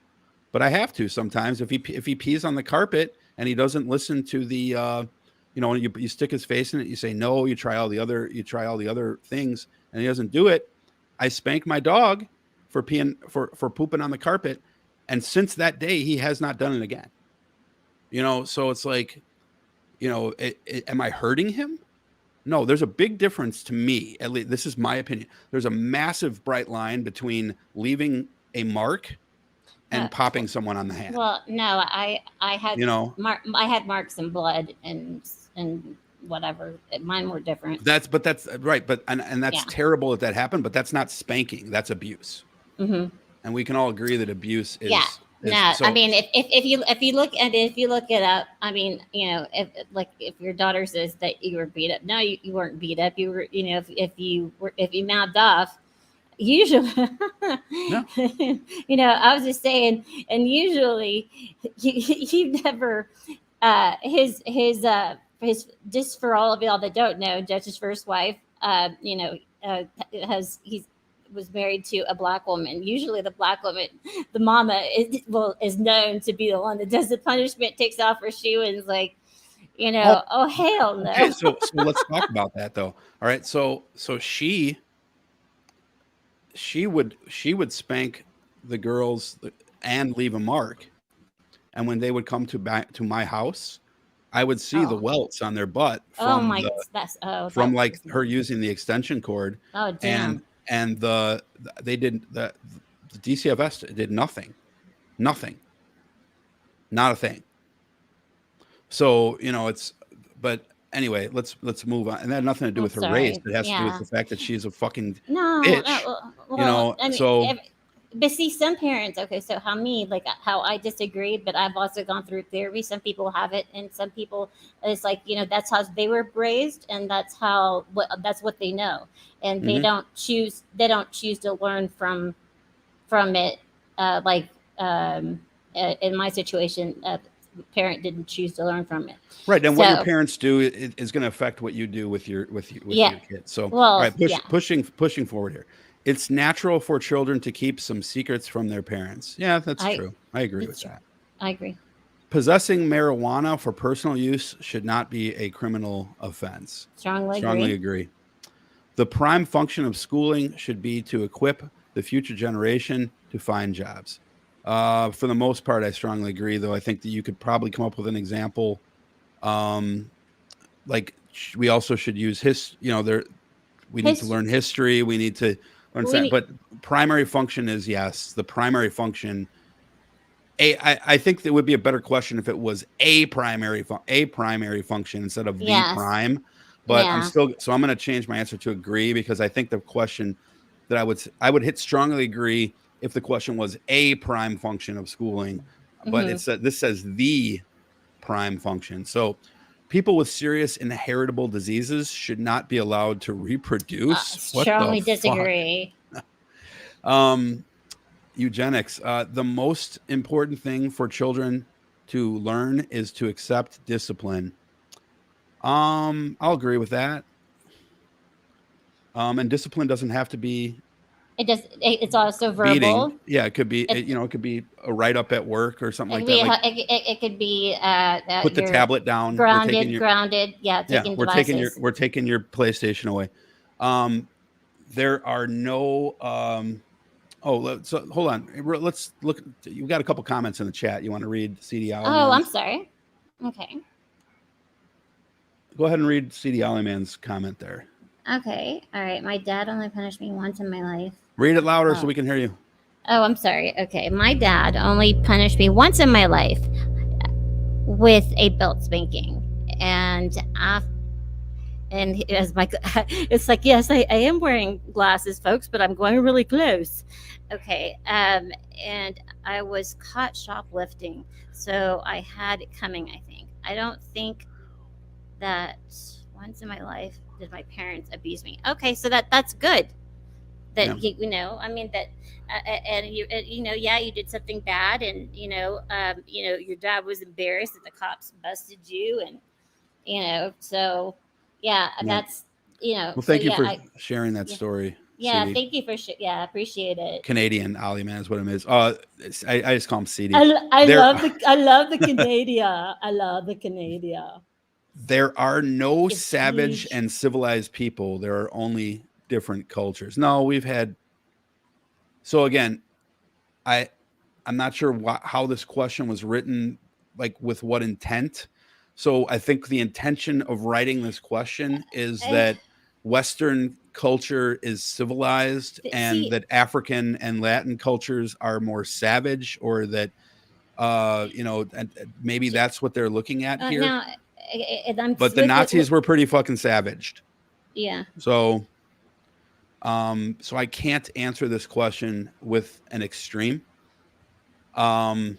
but I have to sometimes. If he pees on the carpet and he doesn't listen to the, you know, you stick his face in it, you say no, you try all the other things, and he doesn't do it. I spank my dog for peeing, for pooping on the carpet, and since that day he has not done it again. You know, so it's like, you know, am I hurting him? No, there's a big difference to me. At least this is my opinion. There's a massive bright line between leaving a mark Uh, and popping someone on the hand. well, no, I had You know, I had marks and blood and whatever. Mine were different. that's right. But and that's Yeah. terrible that happened. But that's not spanking. That's abuse. Hmm. And we can all agree that abuse Yeah. is No, I so. mean, if you look at it, if you look it up, I mean, you know, if your daughter says that you were beat up, no, you weren't beat up. You were, you know, if you mouthed off, usually, No. you know, I was just saying, and usually, you never, his, just for all of y'all that don't know, Judge's first wife, you know, he's was married to a black woman. Usually, the black woman, the mama, is known to be the one that does the punishment, takes off her shoe, and is like, you Oh, know, oh hell okay. no. So let's talk about that though. All right. So she would spank the girls and leave a mark. And when they would come to back to my house, I would see the Oh, welts on their butt oh from my, the that's oh from that like was her using the extension cord, oh and damn. they did the DCFS did nothing, nothing, not a thing. So, you know, it's, but anyway, let's move on. And that had nothing to do I'm with her race. sorry. It has to do with Yeah. the fact that she's a fucking No, bitch, no. you Well, know. I mean, So but see, some parents. Okay, so how me, like how I disagree, but I've also gone through therapy. Some people have it, and some people, it's like, you know, that's how they were raised, and that's what they know, and they mhm. don't choose. They don't choose to learn from it. Like in my situation, parent didn't choose to learn from it. Right, and what your So parents do is going to affect what you do with yeah. your kids. So, all Well, right, yeah. pushing forward here. It's natural for children to keep some secrets from their parents. Yeah, that's I true. I agree with it's that. I agree. Possessing marijuana for personal use should not be a criminal offense. Strongly Strongly agree. agree. The prime function of schooling should be to equip the future generation to find jobs. For the most part, I strongly agree, though I think that you could probably come up with an example. Um, like we also should use you know, we need to His learn history. We need to learn we that. need But primary function is, yes, the primary function. I think that would be a better question if it was a primary function instead of the yes. prime. But Yeah. I'm going to change my answer to agree, because I think the question that I would hit strongly agree if the question was a prime function of schooling, but Hmm. this says the prime function. So people with serious inheritable diseases should not be allowed to reproduce. What the Strongly fuck? disagree. Um, Eugenics. The most important thing for children to learn is to accept discipline. I'll agree with that. And discipline doesn't have to be It's also beating. verbal. Yeah, it could be, It, you know, it could be a write up at work or something it like could that. be Like, it could be put the you're tablet down. We're taking your, grounded. Yeah, yeah, taking devices. we're taking your PlayStation away. Um, there are no So hold on. Let's look. You've got a couple comments in the chat. You want to read CD Oh, I'm Alleyman's? sorry. Okay. Go ahead and read CD Alleyman's comment there. Okay. All right. My dad only punished me once in my life. Read it louder so we can hear you. Oh, I'm sorry. Okay. My dad only punished me once in my life with a belt spanking. And as my, it's like, yes, I am wearing glasses, folks, but I'm going really close. Okay. And I was caught shoplifting. So I had it coming, I think. I don't think that once in my life did my parents abuse me. Okay. So that's good. That, Yeah. I mean, that, and yeah, you did something bad, and your dad was embarrassed that the cops busted you, and so yeah, Yeah. that's Well, so thank you yeah, for sharing that yeah, story, yeah, CD. thank you for yeah, I appreciate it. Canadian Alleyman is what it is. I just call him CD. I There, love the Canada. I love the Canada. there are no It's savage huge. and civilized people. There are only different cultures. No, we've had. So again, I I'm not sure how this question was written, like with what intent. So I think the intention of writing this question is I, that Western culture is civilized and See, that African and Latin cultures are more savage, or that and maybe that's what they're looking at here. now, and I'm But the with it. Nazis were pretty fucking savaged. Yeah. So so I can't answer this question with an extreme. Um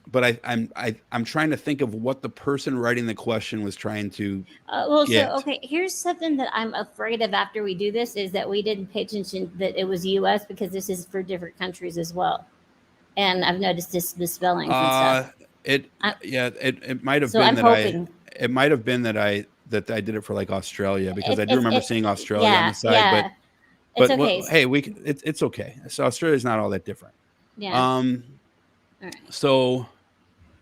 but I'm trying to think of what the person writing the question was trying to So get. okay, here's something that I'm afraid of after we do this is that we didn't pay attention that it was U.S. because this is for different countries as well, and I've noticed the spellings and stuff. Uh, it I, it might have so been I'm that I hoping it might have been that I did it for like Australia, because I do remember it seeing Australia on yeah, the side, yeah, it's okay. hey, it's okay. So Australia's not all that different. Yeah, Um, all right. so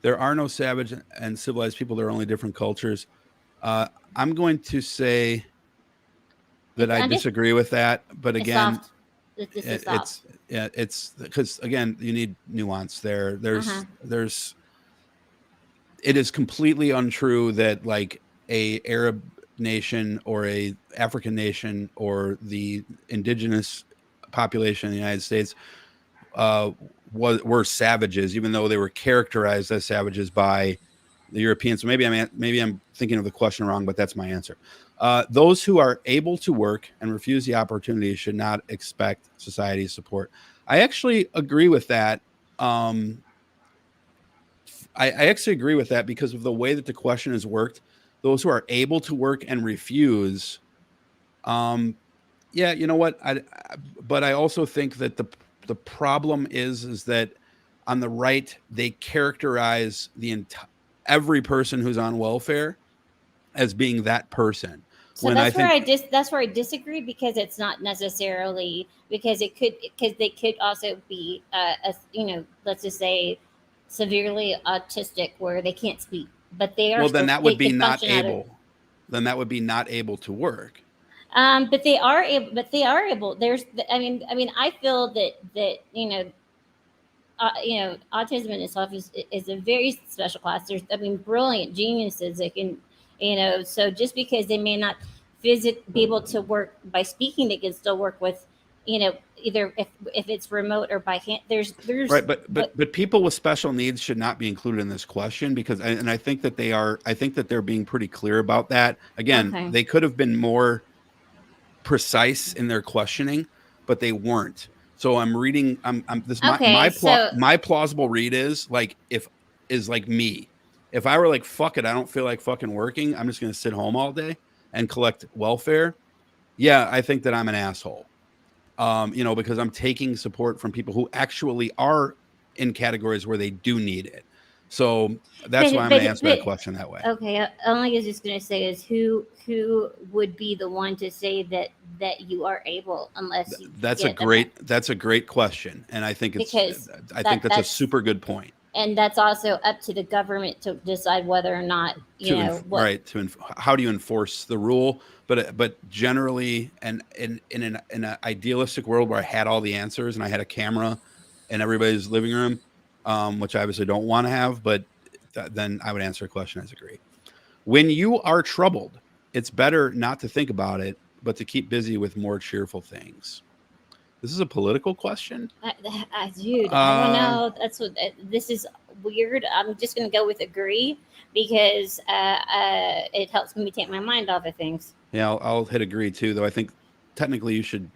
there are no savage and civilized people. There are only different cultures. I'm going to say that It's I I'm just disagree with that, but it's again, soft. This is soft. it's because again, you need nuance there. Uh huh. There's it is completely untrue that like a Arab nation or a African nation or the indigenous population in the United States uh, were savages, even though they were characterized as savages by the Europeans. So maybe I'm thinking of the question wrong, but that's my answer. Those who are able to work and refuse the opportunity should not expect society's support. I actually agree with that. Um, I actually agree with that because of the way that the question is worked. Those who are able to work and refuse, yeah, you know what? But I also think that the problem is that on the right they characterize every person who's on welfare as being that person. So When I think that's where I disagree because it's not necessarily because they could also be let's just say severely autistic where they can't speak, but they are well, then still that they would be could not function out of. able. Then that would be not able to work. But they are able. But they are able. I mean, I feel that autism in itself is a very special class. There's, brilliant geniuses that can, so just because they may not be able to work by speaking, they can still work with, either if it's remote or by hand. There's, Right, but people with special needs should not be included in this question because, and I think that they are. I think that they're being pretty clear about that. Again, okay. they could have been more precise in their questioning, but they weren't. So I'm reading. I'm this Okay, so my plausible read is like is like me. If I were like fuck it, I don't feel like fucking working. I'm just going to sit home all day and collect welfare. Yeah, I think that I'm an asshole. Because I'm taking support from people who actually are in categories where they do need it. So that's why I'm going to answer that question that way. okay. All I was just going to say is who would be the one to say that you are able unless you That's get them. that's a great question, and I think Because I think that's a that's super good point. and that's also up to the government to decide whether or not, what. right, how do you enforce the rule? But generally, and in an idealistic world where I had all the answers and I had a camera in everybody's living room, which I obviously don't want to have, but then I would answer a question as agree. When you are troubled, it's better not to think about it, but to keep busy with more cheerful things. This is a political question. Dude, I don't Uh, know. That's what this is weird. I'm just gonna go with agree because it helps me take my mind off of things. yeah, I'll hit agree too, though I think technically you should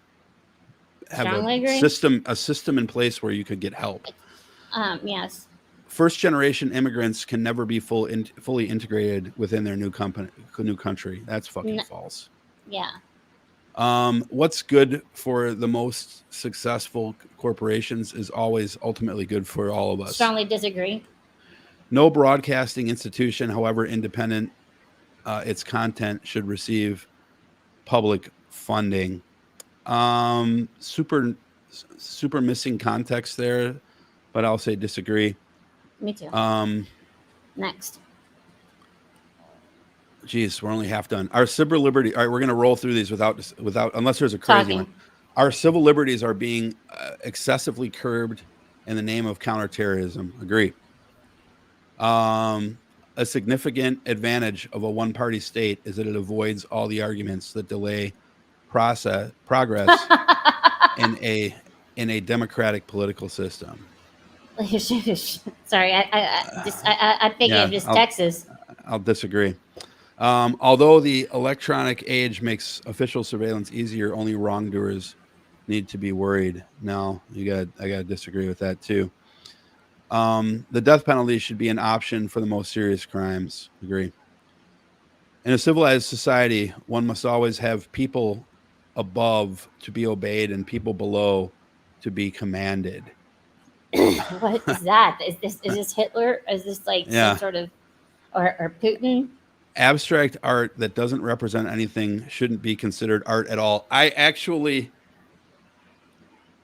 have Strongly agree. a system in place where you could get help. Yes. First generation immigrants can never be fully integrated within their new country. That's fucking N- false. yeah. What's good for the most successful corporations is always ultimately good for all of us. Strongly disagree. No broadcasting institution, however independent its content, should receive public funding. Super missing context there, but I'll say disagree. Me too. Um, Next. Geez, we're only half done. Our civil liberty. All right, we're going to roll through these without unless there's a crazy one. Talking. Our civil liberties are being excessively curbed in the name of counterterrorism. Agree. A significant advantage of a one-party state is that it avoids all the arguments that delay progress in a democratic political system. Sorry, I think Yeah, of just Texas. I'll disagree. Although the electronic age makes official surveillance easier, only wrongdoers need to be worried. No, I got to disagree with that too. The death penalty should be an option for the most serious crimes. Agree. In a civilized society, one must always have people above to be obeyed and people below to be commanded. What is that? Is this Hitler? Is this like some Yeah. sort of or Putin? Abstract art that doesn't represent anything shouldn't be considered art at all. I actually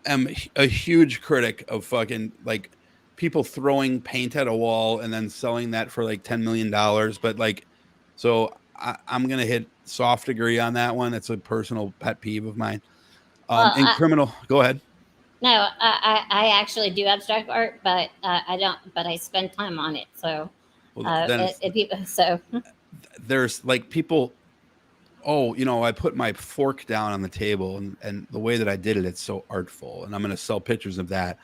am a huge critic of fucking like people throwing paint at a wall and then selling that for like $10 million. But like, so I'm gonna hit soft agree on that one. It's a personal pet peeve of mine. Well, In criminal, go ahead. no, I actually do abstract art, but I don't. But I spend time on it. So, Well, then so there's like people. Oh, I put my fork down on the table, and the way that I did it, it's so artful, and I'm going to sell pictures of that.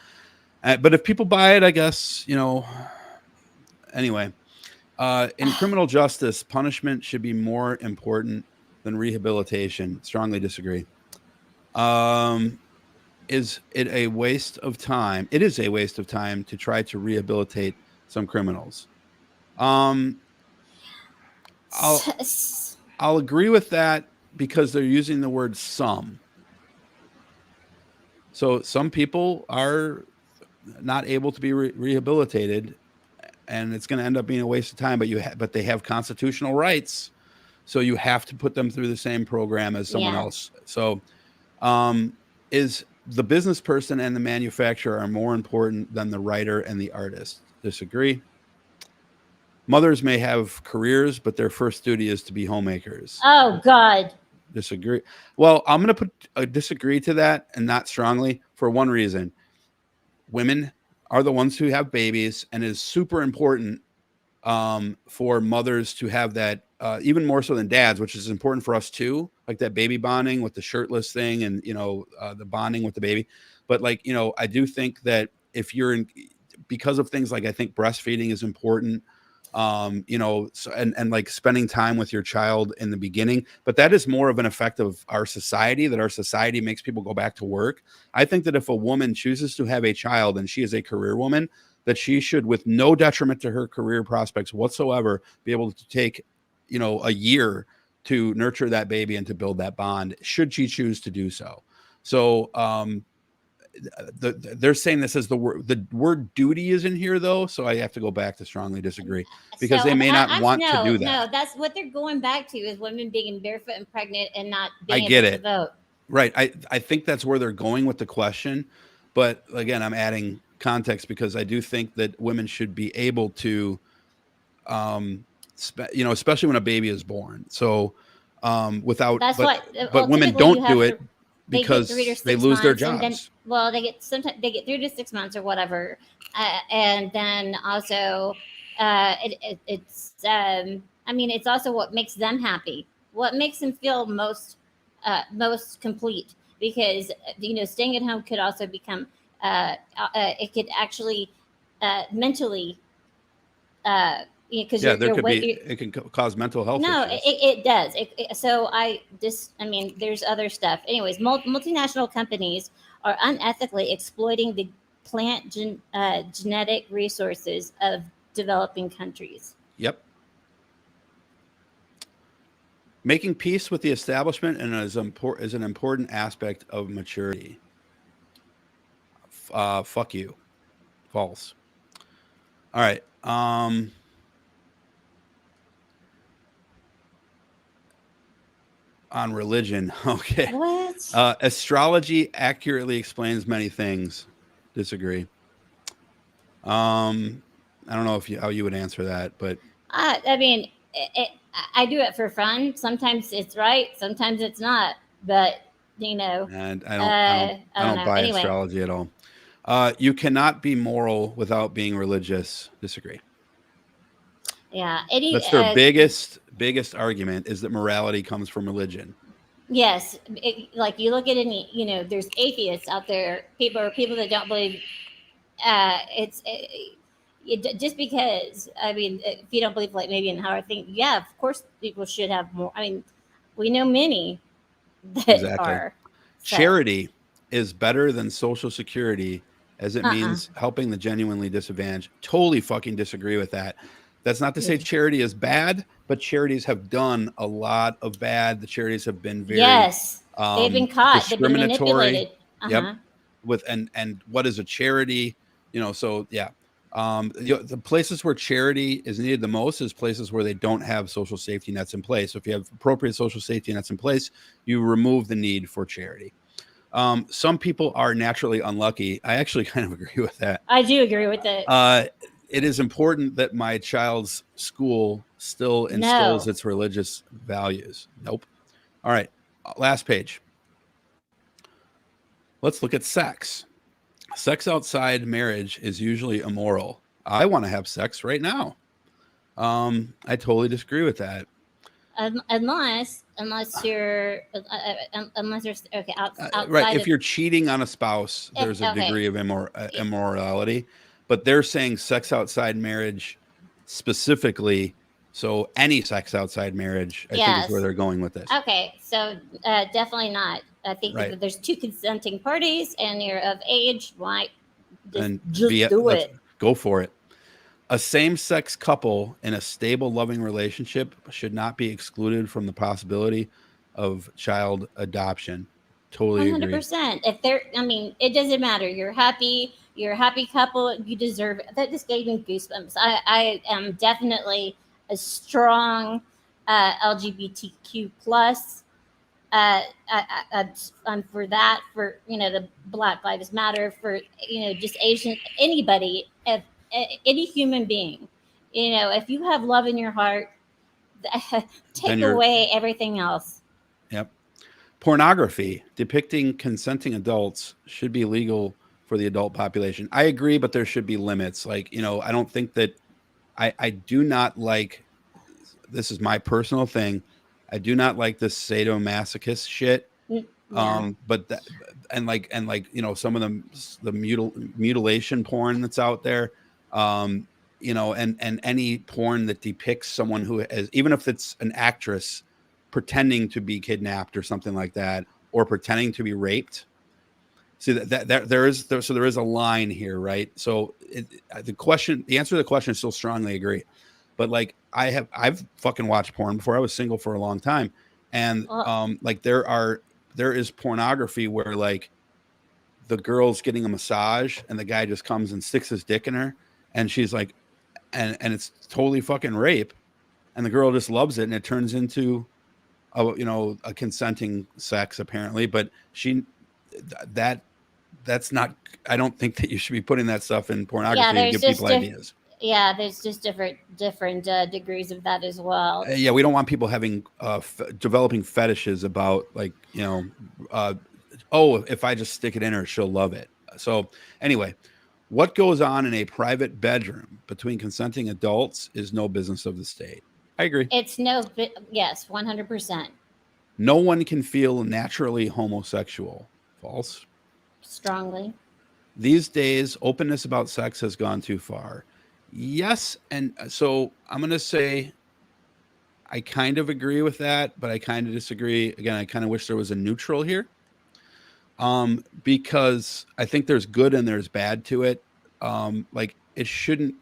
But if people buy it, I guess, anyway, in criminal justice, punishment should be more important than rehabilitation. Strongly disagree. Is it a waste of time? It is a waste of time to try to rehabilitate some criminals. Um, I'll agree with that because they're using the word some. So some people are not able to be rehabilitated, and it's going to end up being a waste of time. But they have constitutional rights, so you have to put them through the same program as someone else. So, is the business person and the manufacturer are more important than the writer and the artist? Disagree. Mothers may have careers, but their first duty is to be homemakers. Oh God. Disagree. Well, I'm going to put a disagree to that, and not strongly, for one reason. Women are the ones who have babies, and it is super important for mothers to have that, even more so than dads, which is important for us too, like that baby bonding with the shirtless thing, and the bonding with the baby. But like, I do think that if you're because of things like, I think breastfeeding is important, so, and like spending time with your child in the beginning, but that is more of an effect of our society, that our society makes people go back to work. I think that if a woman chooses to have a child and she is a career woman, that she should, with no detriment to her career prospects whatsoever, be able to take, a year to nurture that baby and to build that bond, should she choose to do so. So, they're saying this as the word duty is in here though, so I have to go back to strongly disagree, because they may not want to do that. No, that's what they're going back to, is women being barefoot and pregnant and not I being get able it. to vote. Right. I think that's where they're going with the question, but again, I'm adding context, because I do think that women should be able to, especially when a baby is born. So, without, That's what. but Well, women typically you don't do have it to. They get 3 to because they 6 lose their months, and then jobs. well, they get sometimes they get 3 to 6 months or whatever, and then also, it's. I mean, it's also what makes them happy. What makes them feel most complete, because staying at home could also become it could actually mentally because Yeah, there you're could be, wait. it can cause mental health No, issues. it does. So I mean, there's other stuff. Anyways, multinational companies are unethically exploiting the genetic resources of developing countries. Yep. Making peace with the establishment and is an important aspect of maturity. Fuck you. False. All right. On religion. Okay. What? Astrology accurately explains many things. Disagree. I don't know how you would answer that, but I mean, I do it for fun. Sometimes it's right, sometimes it's not. But you know, and I I don't don't know. buy Anyway, astrology at all. You cannot be moral without being religious. Disagree. yeah. That's their biggest argument, is that morality comes from religion. Yes, like you look at any, there's atheists out there, people that don't believe. It's just because, I mean, if you don't believe, like, maybe in how I think, yeah, of course people should have more. I mean, we know many that Exactly. are. So, Charity is better than social security, as it uh-uh. means helping the genuinely disadvantaged. Totally fucking disagree with that. That's not to say charity is bad, but charities have done a lot of bad. The charities have been very Yes, they've been caught. They've been discriminatory. manipulated. Uh Yep. huh. With and what is a charity? So yeah. The places where charity is needed the most is places where they don't have social safety nets in place. So if you have appropriate social safety nets in place, you remove the need for charity. Some people are naturally unlucky. I actually kind of agree with that. I do agree with it. Uh, it is important that my child's school still instills No. its religious values. Nope. All right. Last page. Let's look at sex. Sex outside marriage is usually immoral. I want to have sex right now. I totally disagree with that. Unless you're unless there's okay Right. outside If of you're cheating on a spouse, if there's a okay degree of immorality, but they're saying sex outside marriage specifically. So any sex outside marriage, I think, is where yes. they're going with this. Okay, so definitely not. I think Right. if there's two consenting parties and you're of age, why just And just do let's it? go for it. A same sex couple in a stable, loving relationship should not be excluded from the possibility of child adoption. One Totally hundred agree. percent. If they're, I mean, it doesn't matter. You're happy. You're a happy couple. You deserve it. That just gave me goosebumps. I am definitely a strong LGBTQ plus. I'm for that. For the Black Lives Matter. For just Asian anybody. If any human being, if you have love in your heart, Then take you're, away everything else. yep. Pornography depicting consenting adults should be legal for the adult population. I agree, but there should be limits. Like, I don't think that I do not like, this is my personal thing. I do not like this sadomasochist shit. Yeah. But that, and some of the mutilation porn that's out there, and any porn that depicts someone who has, even if it's an actress pretending to be kidnapped or something like that, or pretending to be raped. See that there is a line here, right? So the answer to the question is still strongly agree, but like I've fucking watched porn before. I was single for a long time, and Well, like there is pornography where like the girl's getting a massage and the guy just comes and sticks his dick in her, and she's like, and it's totally fucking rape, and the girl just loves it, and it turns into a consenting sex apparently, but that that's not. I don't think that you should be putting that stuff in Yeah, pornography to there's give just people ideas. yeah, there's just different degrees of that as well. Yeah, we don't want people having developing fetishes about like uh, oh, if I just stick it in her, she'll love it. So anyway, what goes on in a private bedroom between consenting adults is no business of the state. I agree. It's no, yes, 100% No one can feel naturally homosexual. False. strongly. These days, openness about sex has gone too far. Yes, and so I'm going to say I kind of agree with that, but I kind of disagree. Again, I kind of wish there was a neutral here. Because I think there's good and there's bad to it. Like it shouldn't.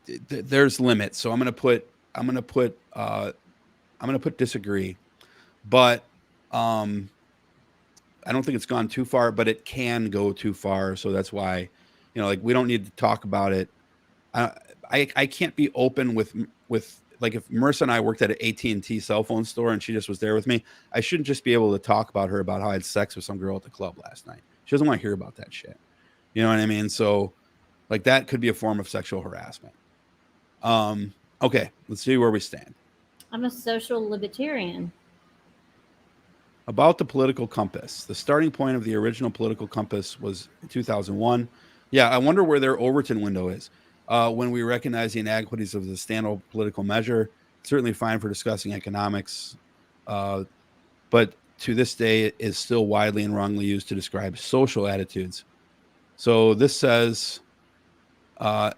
There's limits, so I'm gonna put I'm gonna put disagree, but um, I don't think it's gone too far, but it can go too far. So that's why, like we don't need to talk about it. I I can't be open with like if Marissa and I worked at an AT&T cell phone store and she just was there with me, I shouldn't just be able to talk about her about how I had sex with some girl at the club last night. She doesn't want to hear about that shit. You know what I mean? So like that could be a form of sexual harassment. Okay, let's see where we stand. I'm a social libertarian. About the political compass. The starting point of the original political compass was 2001. Yeah, I wonder where their Overton window is. When we recognize the inequities of the standard political measure, certainly fine for discussing economics, uh, but to this day it is still widely and wrongly used to describe social attitudes. So this says uh,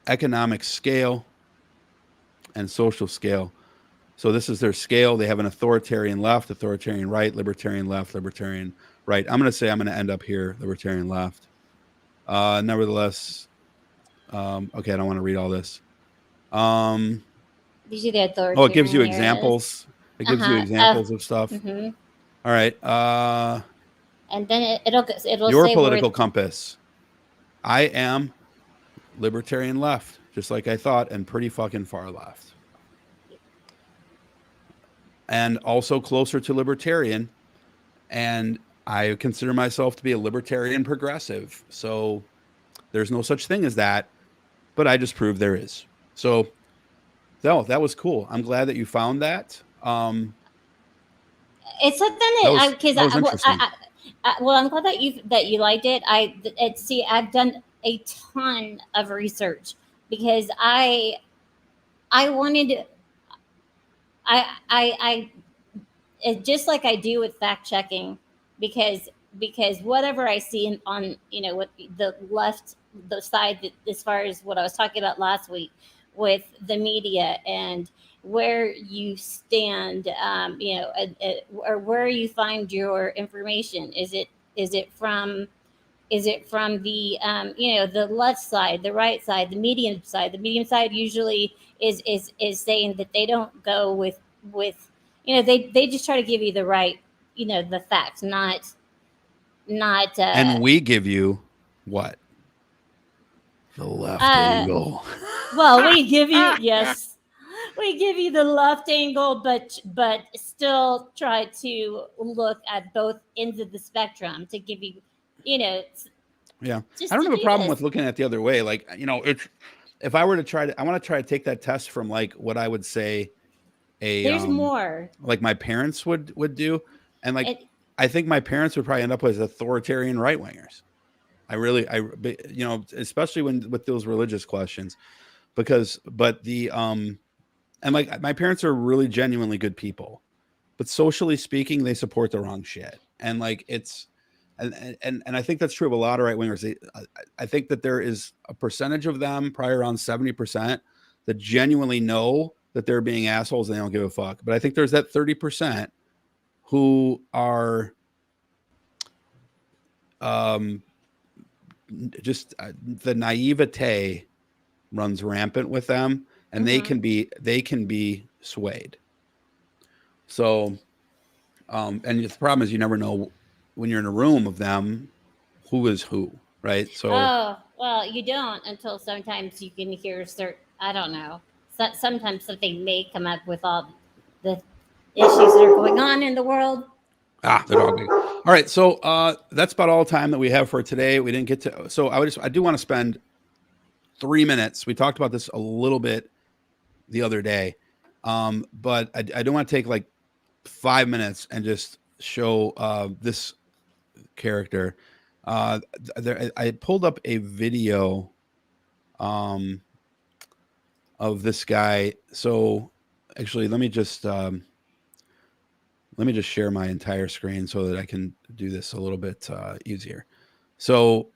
economic scale and social scale. So this is their scale. They have an authoritarian left, authoritarian right, libertarian left, libertarian right. I'm going to say I'm going to end up here, libertarian left. Nevertheless, okay, I don't want to read all this. These are the Oh, it gives you authoritarian areas. examples. It gives you Uh-huh. examples of stuff. Mm-hmm. All right. And then it'll Your say where political compass. I am libertarian left, just like I thought, and pretty fucking far left. And also closer to libertarian. And I consider myself to be a libertarian progressive. So there's no such thing as that, but I just proved there is. So no, that was cool. I'm glad that you found that. it's something That that I was because that was interesting. well, I'm glad that you liked it. See, I've done a ton of research because I wanted I just like I do with fact checking, because whatever I see on what the left, the side that, as far as what I was talking about last week with the media and where you stand, or where you find your information. Is it from the the left side, the right side, the medium side? The medium side usually is saying that they don't go with they just try to give you the right, the facts, not And we give you what? The left uh angle. well, we give you, yes, we give you the left angle, but still try to look at both ends of the spectrum to give you, you know Yeah. I just don't to have a do problem this. with looking at the other way. Like, it's if I were to try to I want to try to take that test from like what I would say a There's more. like my parents would do. And like it I think my parents would probably end up as authoritarian right wingers. I really especially when with those religious questions because but the and like my parents are really genuinely good people, but socially speaking they support the wrong shit. And like it's and I think that's true of a lot of right wingers. I think that there is a percentage of them, probably around 70%, that genuinely know that they're being assholes and they don't give a fuck. But I think there's that 30% who are um, just the naivete runs rampant with them, and mhm. they can be swayed. So, and the problem is you never know when you're in a room of them who is who, right? So Oh, well, you don't until sometimes you can hear certain. I don't know. Sometimes something may come up with all the issues that are going on in the world. They're all big. All right, so that's about all time that we have for today. We didn't get to. So I do want to spend 3 minutes. We talked about this a little bit the other day, but I do want to take like 5 minutes and just show this character. I pulled up a video of this guy. So actually, let me just share my entire screen so that I can do this a little bit easier. So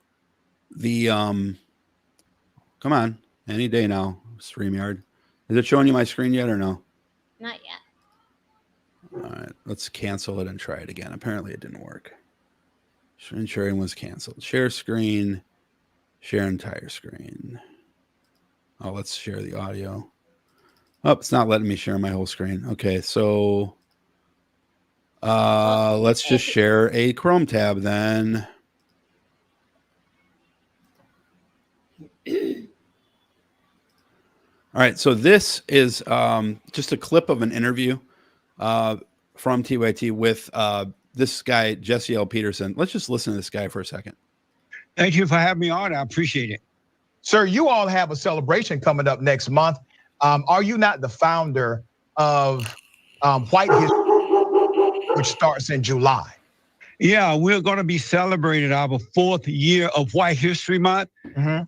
the come on, any day now, StreamYard. Is it showing you my screen yet or no? Not yet. All right, let's cancel it and try it again. Apparently it didn't work. Screen sharing was canceled. Share screen, share entire screen. Oh, let's share the audio. Oh, it's not letting me share my whole screen. Okay, so let's just share a Chrome tab then. All right, so this is just a clip of an interview from TYT with this guy, Jasen L Peterson. Let's just listen to this guy for a second. Thank you for having me on. I appreciate it. Sir, you all have a celebration coming up next month. Are you not the founder of White History, which starts in July? Yeah, we're going to be celebrating our 4th year of White History Month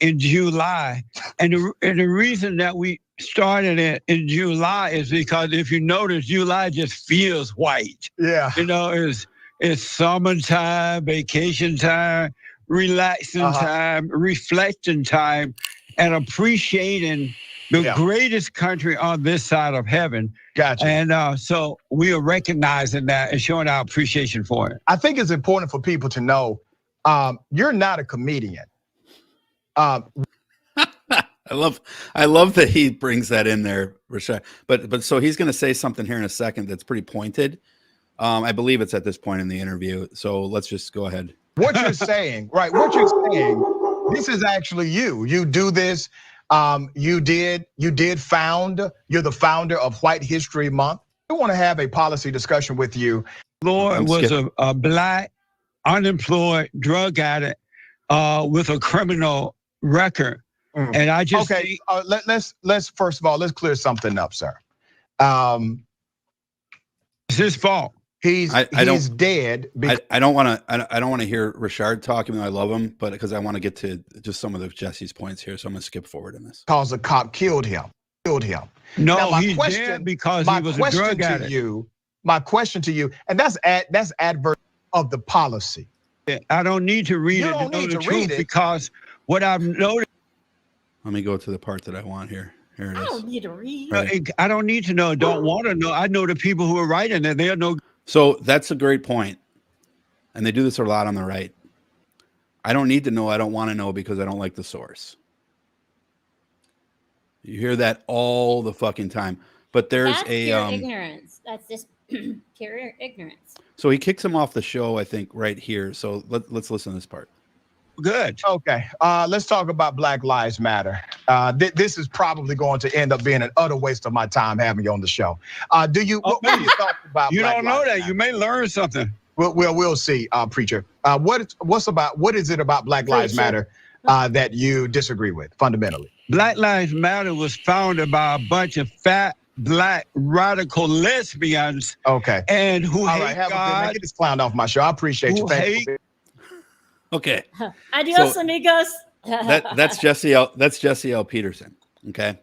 in July. And the reason that we started it in July is because if you notice, July just feels white. Yeah. You know, it's summertime, vacation time, relaxing time, reflecting time, and appreciating the greatest country on this side of heaven. Gotcha. And so we are recognizing that and showing our appreciation for it. I think it's important for people to know you're not a comedian. I love that he brings that in there, Rashad. But so he's going to say something here in a second that's pretty pointed. I believe it's at this point in the interview. So let's just go ahead. What you're saying, right? What you're saying, this is actually you. You do this. You did found. You're the founder of White History Month. I want to have a policy discussion with you. Lord was a black, unemployed drug addict with a criminal record. And I just okay. Let's first of all, let's clear something up, sir. It's his fault. He's dead. I don't want to hear Richard talk, even though I love him, but because I want to get to just some of Jesse's points here, so I'm going to skip forward in this. Because a cop killed him. No, now, he's dead because he was a drug addict. My question to you, and that's adverse of the policy. I don't need to read it to know the truth because what I've noticed. Let me go to the part that I want here. Here it is. I don't need to read. Right. I don't need to know. Don't want to know. I know the people who are writing it. They'll know. So that's a great point. And they do this a lot on the right. I don't need to know. I don't want to know because I don't like the source. You hear that all the fucking time. But there's pure ignorance. That's just pure ignorance. So he kicks him off the show, I think, right here. So let's listen to this part. Good. Okay, let's talk about Black Lives Matter. This is probably going to end up being an utter waste of my time having you on the show. What do you thought about? You Black don't know Lives that. Matter? You may learn something. We'll see, preacher. What is it about Black Lives Matter that you disagree with fundamentally? Black Lives Matter was founded by a bunch of fat black radical lesbians. Okay. And who all hate right, have God. a good night. Get this clown off my show. I appreciate you. Thank you. Okay. Adios, amigos. That's Jasen L Peterson. Okay.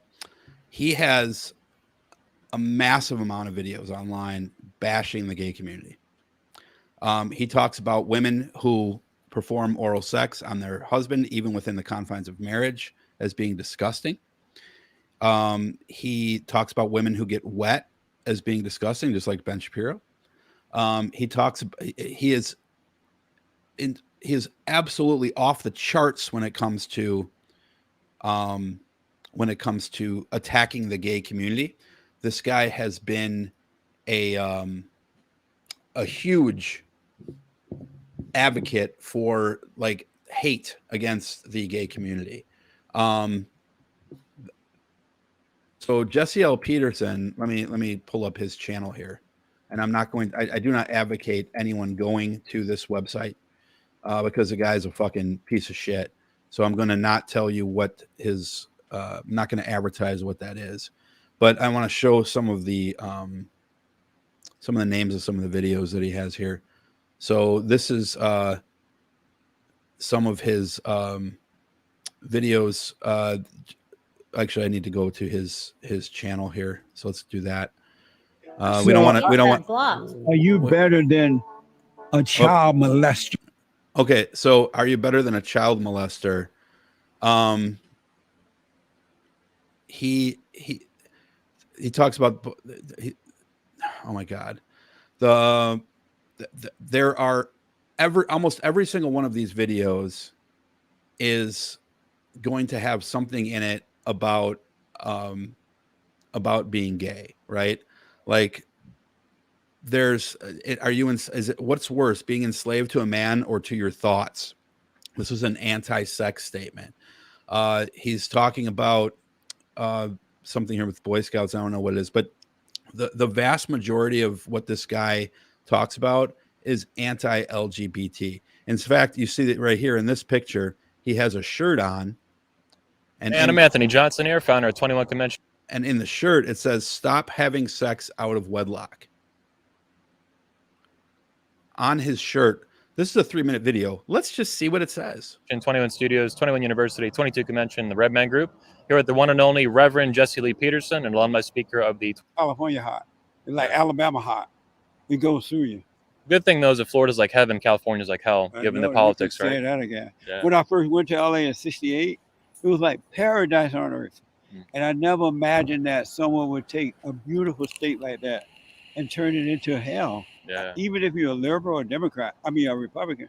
He has a massive amount of videos online bashing the gay community. He talks about women who perform oral sex on their husband, even within the confines of marriage, as being disgusting. He talks about women who get wet as being disgusting, just like Ben Shapiro. He is absolutely off the charts when it comes to attacking the gay community. This guy has been a huge advocate for like hate against the gay community. So Jasen L Peterson, let me pull up his channel here. and I'm not going. I do not advocate anyone going to this website because the guy's a fucking piece of shit. So I'm going to not tell you what his. I'm not going to advertise what that is, but I want to show some of the names of some of the videos that he has here. So this is some of his videos. Actually, I need to go to his channel here. So let's do that. We don't want to. We don't want. Blocked. Are you better than a child molester? Okay, so are you better than a child molester? He talks about. Oh my God, there are almost every single one of these videos is going to have something in it about being gay, right? Like there's is it what's worse, being enslaved to a man or to your thoughts? This was an anti-sex statement. He's talking about something here with Boy Scouts. I don't know what it is, but the vast majority of what this guy talks about is anti-LGBT. In fact, you see that right here in this picture, he has a shirt on. And I'm Anthony Johnson here, founder of 21 Convention. And in the shirt, it says, "Stop having sex out of wedlock." On his shirt, this is a 3-minute video. Let's just see what it says. 21 Studios, 21 University, 22 Convention, the Red Man Group. Here with the one and only Reverend Jesse Lee Peterson, an alumni speaker of the California hot. It's like Alabama hot. It goes through you. Good thing though is that Florida's like heaven, California's like hell, given the politics, right? Say that again. Yeah. When I first went to LA in '68, it was like paradise on earth. And I never imagined that someone would take a beautiful state like that and turn it into hell. Yeah. Even if you're a liberal or Democrat, a Republican,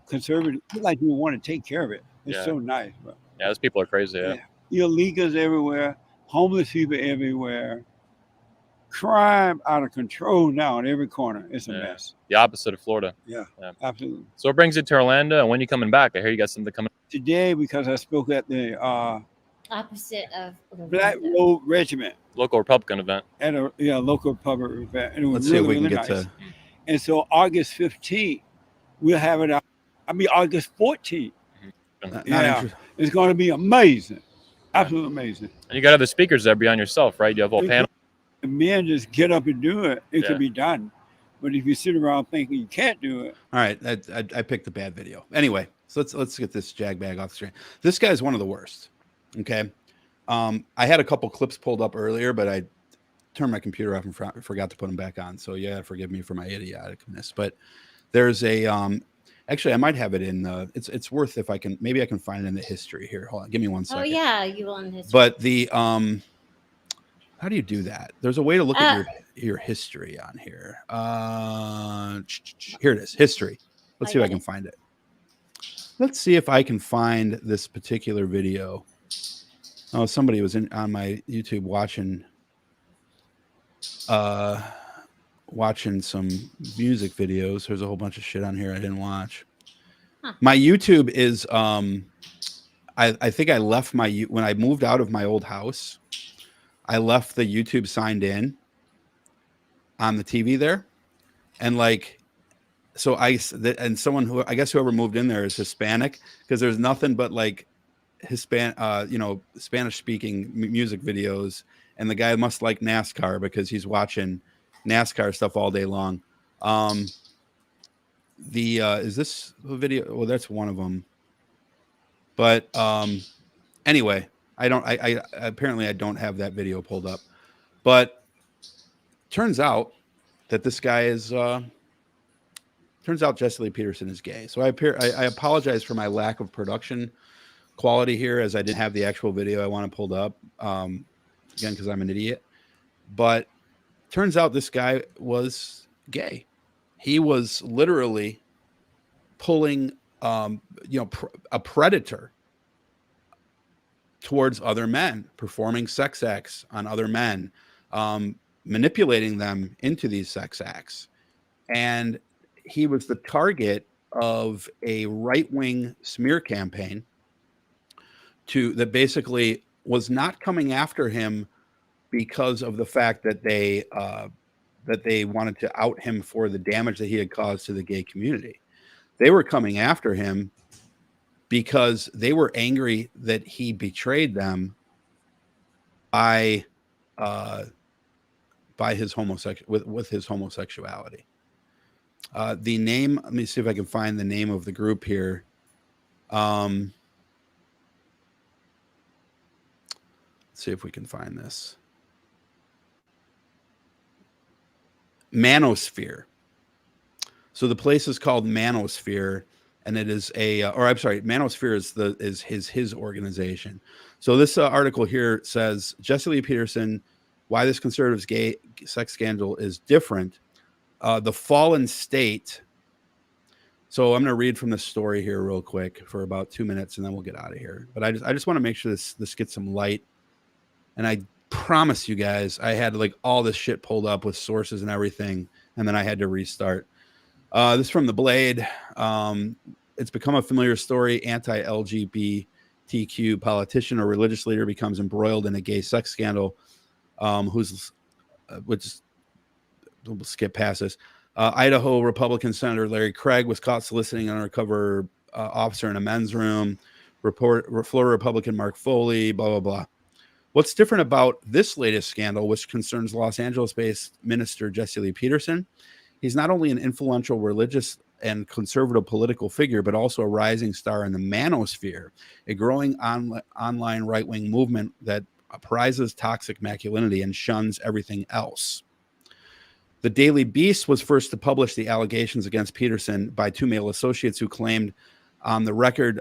conservative, you like you want to take care of it. It's so nice. But, yeah, those people are crazy. Yeah. Illegals everywhere, homeless people everywhere, crime out of control now in every corner. It's a mess. The opposite of Florida. Yeah, absolutely. So what brings you to Orlando, and when you coming back? I hear you got something coming. Today, because I spoke at the Opposite of Black Road Regiment. Local Republican event. At a local public event. And it was Let's see if really, we can really get nice. to. And so August 15th, we'll have it out. August 14th. It's going to be amazing. Absolutely amazing. And you got other speakers there beyond yourself, right? You have a whole panel. If men just get up and do it, it can be done. But if you sit around thinking you can't do it. All right, I picked a bad video. Anyway, so let's get this jagbag off the screen. This guy's one of the worst. Okay, I had a couple clips pulled up earlier, but I turned my computer off and forgot to put them back on. So yeah, forgive me for my idioticness. But there's a actually I might have it in it's worth if I can maybe I can find it in the history here. Hold on, give me 1 second. Oh yeah, you will in history. But the how do you do that? There's a way to look at your history on here. Here it is, history. Let's see if I can find it. Let's see if I can find this particular video. Oh, somebody was on my YouTube watching some music videos. There's a whole bunch of shit on here I didn't watch. Huh. My YouTube is I think I left when I moved out of my old house, I left the YouTube signed in on the TV there. And so and someone who I guess whoever moved in there is Hispanic, because there's nothing but like Spanish speaking music videos. And the guy must like NASCAR because he's watching NASCAR stuff all day long. Is this a video? Well, that's one of them. But anyway, I apparently I don't have that video pulled up. But turns out that this guy is turns out Jesse Lee Peterson is gay. So I apologize for my lack of production quality here, as I didn't have the actual video I want to pulled up. Again, because I'm an idiot. But turns out this guy was gay. He was literally pulling a predator towards other men, performing sex acts on other men, manipulating them into these sex acts. And he was the target of a right-wing smear campaign that basically was not coming after him because of the fact that they that they wanted to out him for the damage that he had caused to the gay community. They were coming after him because they were angry that he betrayed them by his with his homosexuality. The name, let me see if I can find the name of the group here. Let's see if we can find this. Manosphere. So the place is called Manosphere, and it is Manosphere is his organization. So this article here says Jesse Lee Peterson, why this conservative's gay sex scandal is different. The fallen state. So I'm going to read from the story here real quick for about 2 minutes, and then we'll get out of here. But I just want to make sure this gets some light. And I promise you guys, I had like all this shit pulled up with sources and everything, and then I had to restart. This is from The Blade. It's become a familiar story. Anti-LGBTQ politician or religious leader becomes embroiled in a gay sex scandal. We'll skip past this. Idaho Republican Senator Larry Craig was caught soliciting an undercover officer in a men's room. Florida Republican Mark Foley, blah, blah, blah. What's different about this latest scandal, which concerns Los Angeles-based minister Jesse Lee Peterson? He's not only an influential religious and conservative political figure, but also a rising star in the manosphere, a growing online right-wing movement that prizes toxic masculinity and shuns everything else. The Daily Beast was first to publish the allegations against Peterson by two male associates who claimed on the record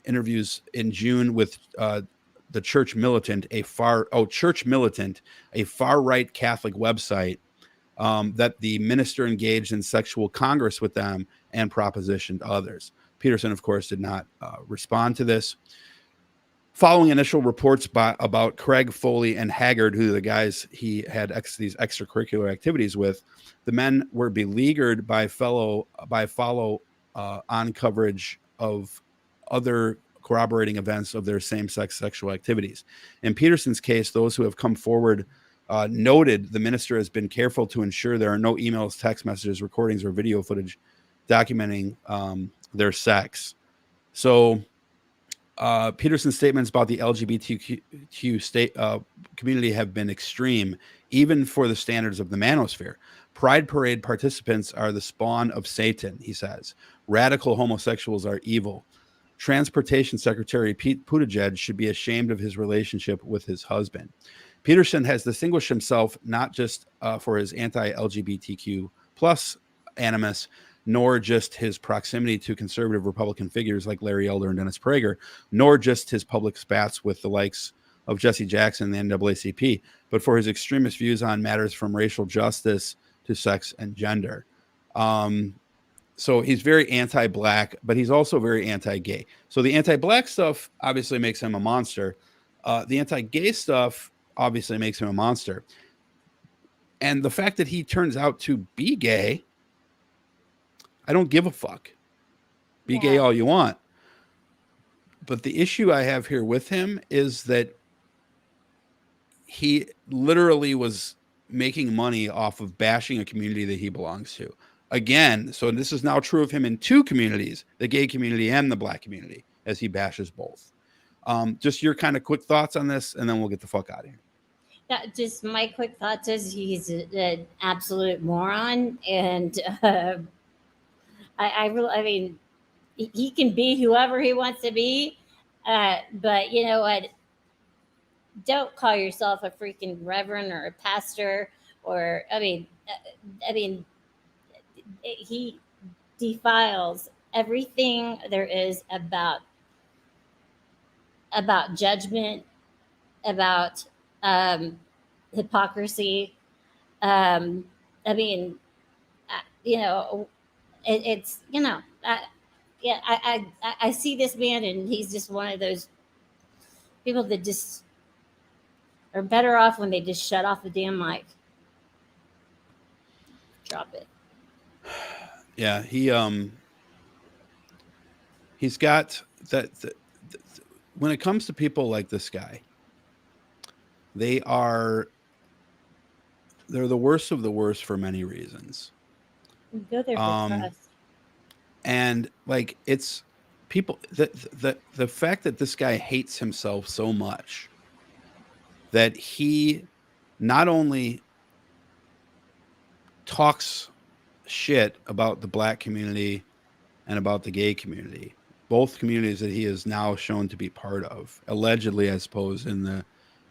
interviews in June with the Church Militant, a far-right Catholic website, that the minister engaged in sexual congress with them and propositioned others. Peterson, of course, did not respond to this. Following initial reports about Craig, Foley, and Haggard, who are the guys he had these extracurricular activities with, the men were beleaguered by follow on coverage of other corroborating events of their same-sex sexual activities. In Peterson's case, those who have come forward noted the minister has been careful to ensure there are no emails, text messages, recordings, or video footage documenting their sex. So Peterson's statements about the LGBTQ community have been extreme, even for the standards of the manosphere. Pride Parade participants are the spawn of Satan, he says. Radical homosexuals are evil. Transportation Secretary Pete Buttigieg should be ashamed of his relationship with his husband. Peterson has distinguished himself not just for his anti-LGBTQ plus animus, nor just his proximity to conservative Republican figures like Larry Elder and Dennis Prager, nor just his public spats with the likes of Jesse Jackson and the NAACP, but for his extremist views on matters from racial justice to sex and gender. So he's very anti-black, but he's also very anti-gay. So the anti-black stuff obviously makes him a monster. The anti-gay stuff obviously makes him a monster. And the fact that he turns out to be gay, I don't give a fuck. Be gay all you want. But the issue I have here with him is that he literally was making money off of bashing a community that he belongs to. Again, so this is now true of him in two communities, the gay community and the black community, as he bashes both. Just your kind of quick thoughts on this, and then we'll get the fuck out of here. Just my quick thoughts is he's an absolute moron, and I mean, he can be whoever he wants to be, but you know what? Don't call yourself a freaking reverend or a pastor, or I mean, he defiles everything there is about judgment, about hypocrisy. I mean, you know, it's you know, I see this man, and he's just one of those people that just are better off when they just shut off the damn mic. Drop it. Yeah, he's got that. When it comes to people like this guy, they are they're the worst of the worst for many reasons. Go there for trust. And like it's people the fact that this guy hates himself so much that he not only talks shit about the black community and about the gay community, both communities that he is now shown to be part of, allegedly, I suppose, in the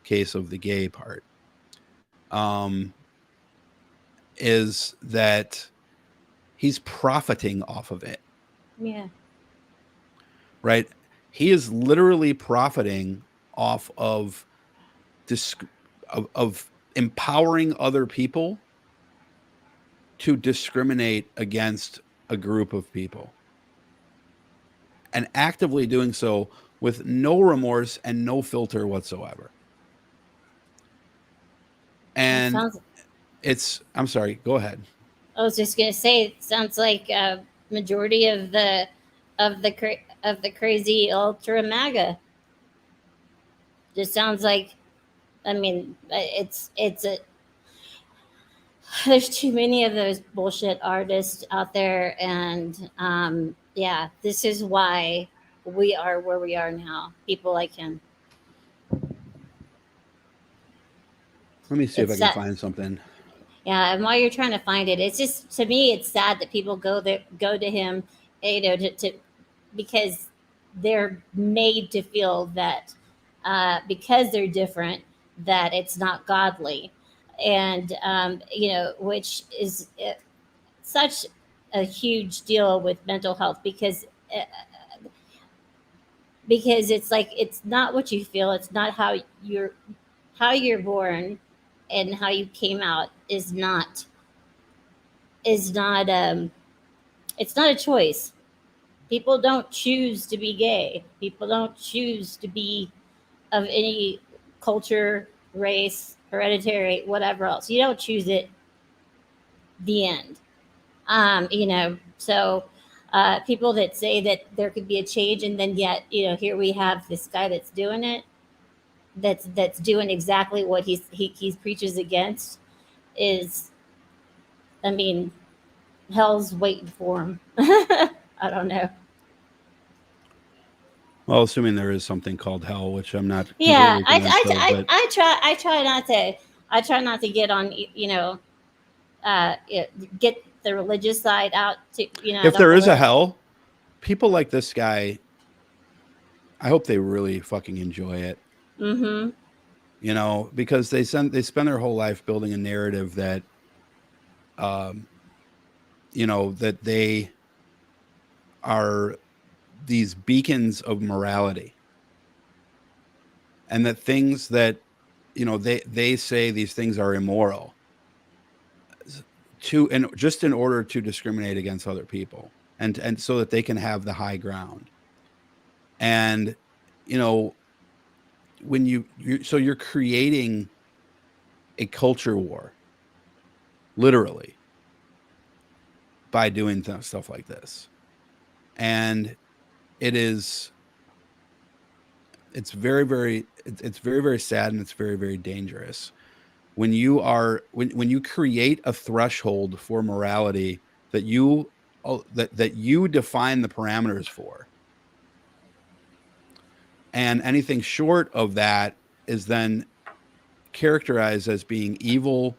case of the gay part, is that he's profiting off of it. Yeah. Right? He is literally profiting off of empowering other people to discriminate against a group of people, and actively doing so with no remorse and no filter whatsoever. And I'm sorry, go ahead. I was just gonna say, it sounds like a majority of the crazy ultra MAGA. Just sounds like, I mean, there's too many of those bullshit artists out there, and yeah, this is why we are where we are now. People like him. Let me see if I can find something. Yeah, and while you're trying to find it, it's just, to me, it's sad that people go to him, you know, to because they're made to feel that because they're different, that it's not godly, and you know, which is such a huge deal with mental health, because it's like, it's not what you feel, it's not how you're born, and how you came out is not it's not a choice. People don't choose to be gay. People don't choose to be of any culture, race, hereditary, whatever else. You don't choose it. The end. You know, so people that say that there could be a change, and then yet, you know, here we have this guy that's doing it, that's doing exactly what he preaches against, is, I mean, hell's waiting for him. I don't know. Well, assuming there is something called hell, which I'm not. Yeah, I try not to get on, you know, get the religious side out to, you know. If there is a hell, people like this guy, I hope they really fucking enjoy it. Mm-hmm. You know, because they spend their whole life building a narrative that, you know, that they are these beacons of morality, and that things that, you know, they say these things are immoral just in order to discriminate against other people, and so that they can have the high ground. And, you know, when you're creating a culture war, literally, by doing stuff like this. And it's very, very sad, and it's very, very dangerous when you create a threshold for morality that you define the parameters for, and anything short of that is then characterized as being evil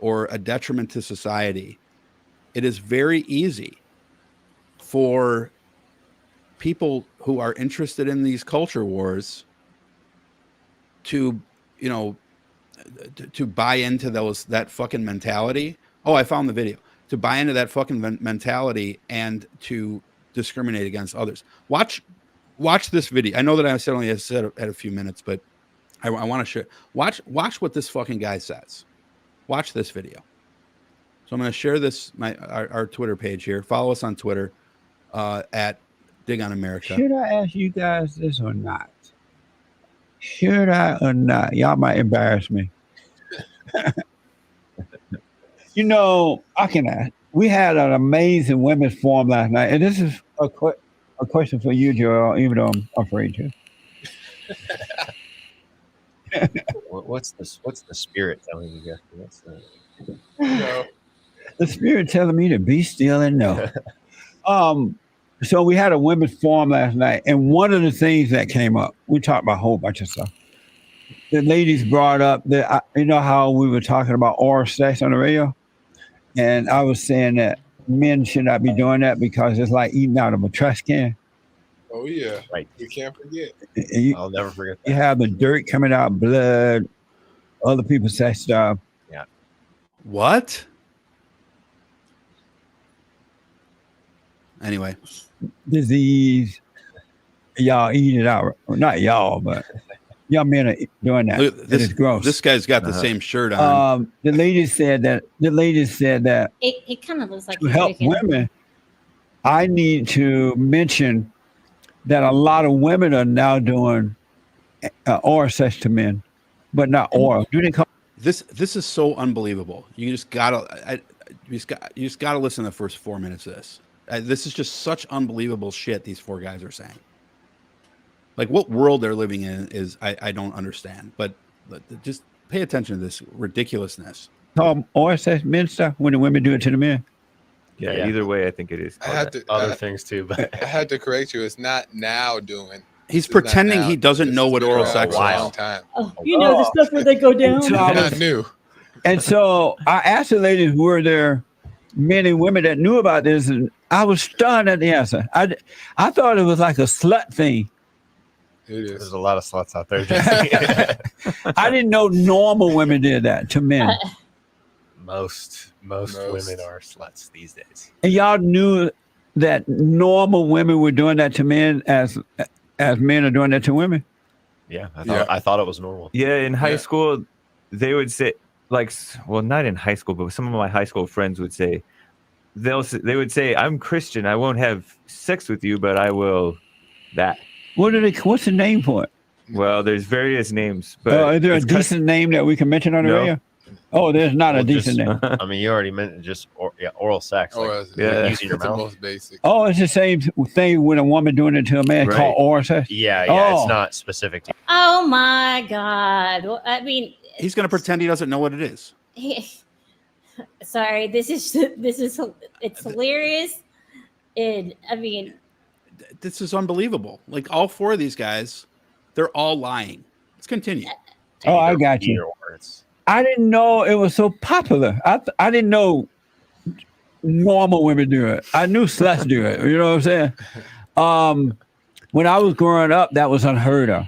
or a detriment to society. It is very easy for people who are interested in these culture wars to, you know, to buy into that fucking mentality. Oh, I found the video. To buy into that fucking mentality and to discriminate against others. Watch this video. I know that I only said at a few minutes, but I want to share. Watch what this fucking guy says. Watch this video. So I'm going to share this our Twitter page here. Follow us on Twitter at Dig on America. Should I ask you guys this or not? Should I or not? Y'all might embarrass me. You know, I can ask. We had an amazing women's forum last night, and this is a question for you, Joel, even though I'm afraid to. What's the spirit telling you guys? No. The spirit telling me to be still and know. So we had a women's forum last night, and one of the things that came up, we talked about a whole bunch of stuff. The ladies brought up that you know how we were talking about oral sex on the radio, and I was saying that men should not be doing that because it's like eating out of a trash can. Oh yeah. Right. We can't forget. I'll never forget You that. have the dirt coming out, blood, other people's sex stuff. What? Anyway, Disease. Y'all eat it out. Well, not y'all, but y'all men are doing that. look, It is gross. this guy's got the same shirt on. The lady said that. It kind of looks like To help chicken. women, I need to mention that a lot of women are now doing oral sex to men, but not oral. Do they call This is so unbelievable. You just gotta listen to the first 4 minutes of this. This is just such unbelievable shit these four guys are saying. Like what world they're living in is I don't understand. But just pay attention to this ridiculousness. oral sex men stuff when the women do it to the men? Yeah, either way, I think it is. I had to Other things too, but I had to correct you. It's not now doing. He's This is not pretending now. he doesn't This know has what been oral around sex for a is. long time. Oh, you know the stuff where they go down. So It's not new. And so I asked the ladies, were there men and women that knew about this? And I was stunned at the answer. I thought it was like a slut thing. It there's is. a lot of sluts out there. Jesse. I didn't know normal women did that to men. most Most. women are sluts these days. And y'all knew that normal women were doing that to men as men are doing that to women? Yeah, Yeah. I thought it was normal. Yeah, in high Yeah. school, they would say, like, well, not in high school, but some of my high school friends would say, they would say, I'm Christian, I won't have sex with you, but I will that. What's the name for it? Well, there's various names, but Is there a it's kind of- decent name that we can mention on the No. radio? Oh, there's not a Well, decent name. I mean, you already mentioned just oral sex. Or Like, is Yeah. using your it's the mouth. most basic. Oh, it's the same thing with a woman doing it to a man Right. called oral sex. Yeah, Oh. it's not specific to Oh my God. Well, I mean, He's going to pretend he doesn't know what it is. sorry. This is it's hilarious. And I mean, This is unbelievable. Like all four of these guys, they're all lying. Let's continue. Oh, I either got you. either or. It's I didn't know it was so popular. I didn't know normal women do it. I knew sluts do it. You know what I'm saying? When I was growing up, that was unheard of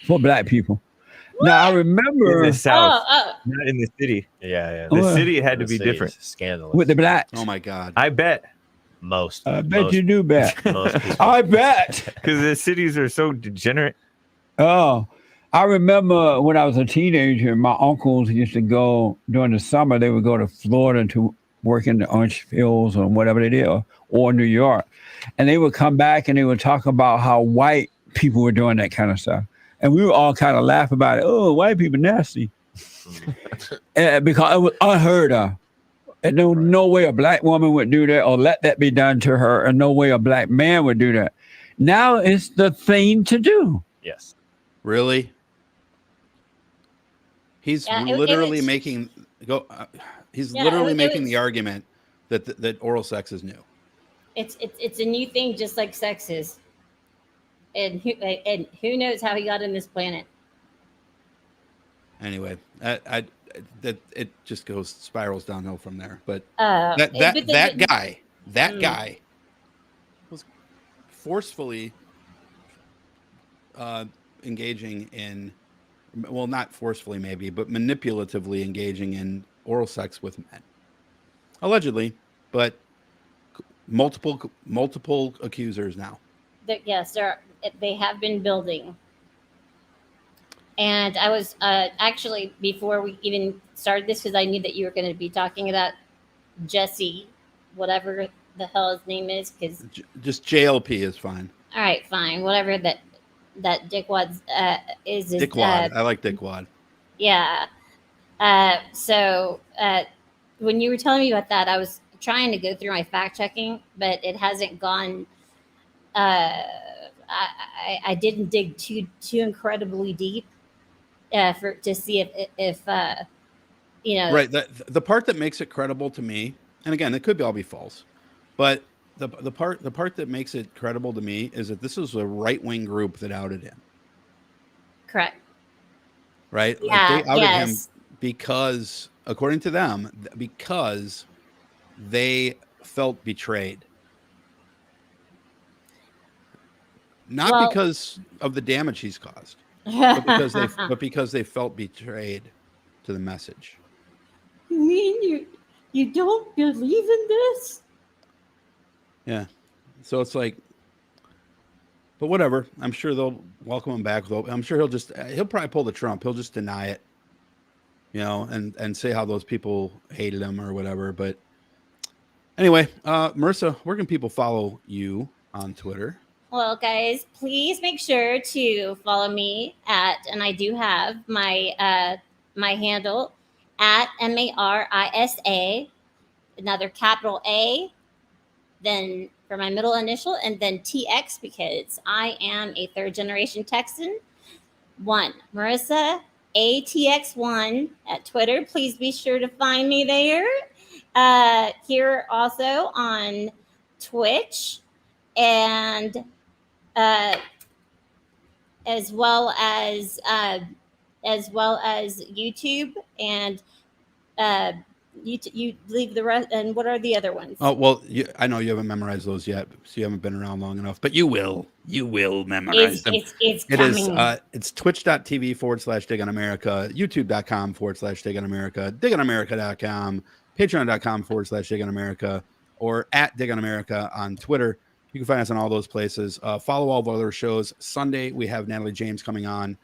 for black people. Now I in remember the South, oh, not in the city. yeah. The Oh, city had to The be city's different. Scandalous. with the blacks. Oh my God. I bet, most. I bet most, you do bet. Most people. I bet. because the cities are so degenerate. Oh, I remember when I was a teenager, my uncles used to go during the summer. They would go to Florida to work in the orange fields or whatever they did, or New York, and they would come back and they would talk about how white people were doing that kind of stuff, and we would all kind of laugh about it. Oh, white people nasty, because it was unheard of. And there was no way a black woman would do that or let that be done to her, and no way a black man would do that. Now it's the thing to do. Yes. Really? He's Yeah, it literally was- making he's Yeah, literally it making was- the argument that oral sex is new. it's a new thing, just like sex is. And who knows how he got in this planet? Anyway, that it just spirals downhill from there. But But that guy Mm. guy was forcefully engaging in, well, not forcefully maybe, but manipulatively engaging in oral sex with men, allegedly, but multiple accusers now. Yes, they have been building. And I was actually, before we even started this, because I knew that you were going to be talking about Jesse, whatever the hell his name is. Because Just JLP is fine. all right, fine, whatever that dickwad is. Dickwad. I like dickwad. Yeah. So when you were telling me about that, I was trying to go through my fact checking, but it hasn't gone. I didn't dig too incredibly deep to see if you know, Right. The part that makes it credible to me, and again, it could all be false, but the part that makes it credible to me is that this is a right-wing group that outed him. correct. Right? Yeah, Like they outed him yes. because, according to them, because they felt betrayed. Not Well- because of the damage he's caused, but because they felt betrayed to the message. You mean you don't believe in this? Yeah. So it's like, but whatever. I'm sure they'll welcome him back. I'm sure he'll probably pull the Trump. He'll just deny it, and say how those people hated him or whatever. But anyway, Marissa, where can people follow you on Twitter? Well, guys, please make sure to follow me and I do have my my handle at Marisa, another capital A, then for my middle initial, and then TX because I am a third generation Texan. Marissa ATX1 at Twitter. Please be sure to find me there. Here also on Twitch and as well as YouTube and you leave the rest. And what are the other ones? Oh well, I know you haven't memorized those yet, so you haven't been around long enough. But you will memorize them. It's coming. It's twitch.tv/Dig on America, youtube.com/Dig on America, digonamerica.com, patreon.com/Dig on America, or at Dig on America on Twitter. You can find us on all those places. Follow all of our other shows. Sunday we have Natalie James coming on,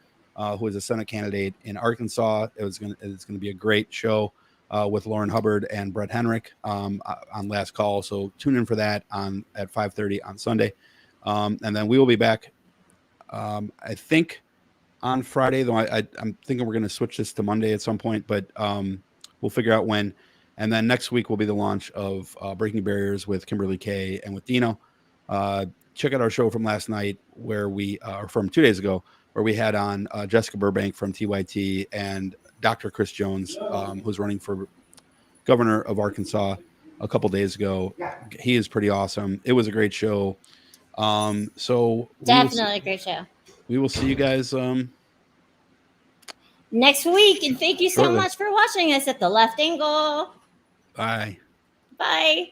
who is a Senate candidate in Arkansas. It's going to be a great show. With Lauren Hubbard and Brett Henrick on Last Call. So tune in for that at 5:30 on Sunday. And then we will be back, I think, on Friday, though I'm thinking we're going to switch this to Monday at some point, but we'll figure out when. And then next week will be the launch of Breaking Barriers with Kimberly Kay and with Dino. Check out our show from last night or from 2 days ago, where we had on Jessica Burbank from TYT and Dr. Chris Jones, who's running for governor of Arkansas a couple days ago. He is pretty awesome. It was a great show. So Definitely a great show. We will see you guys next week. And thank you so shortly. much for watching us at The Left Angle. Bye. Bye.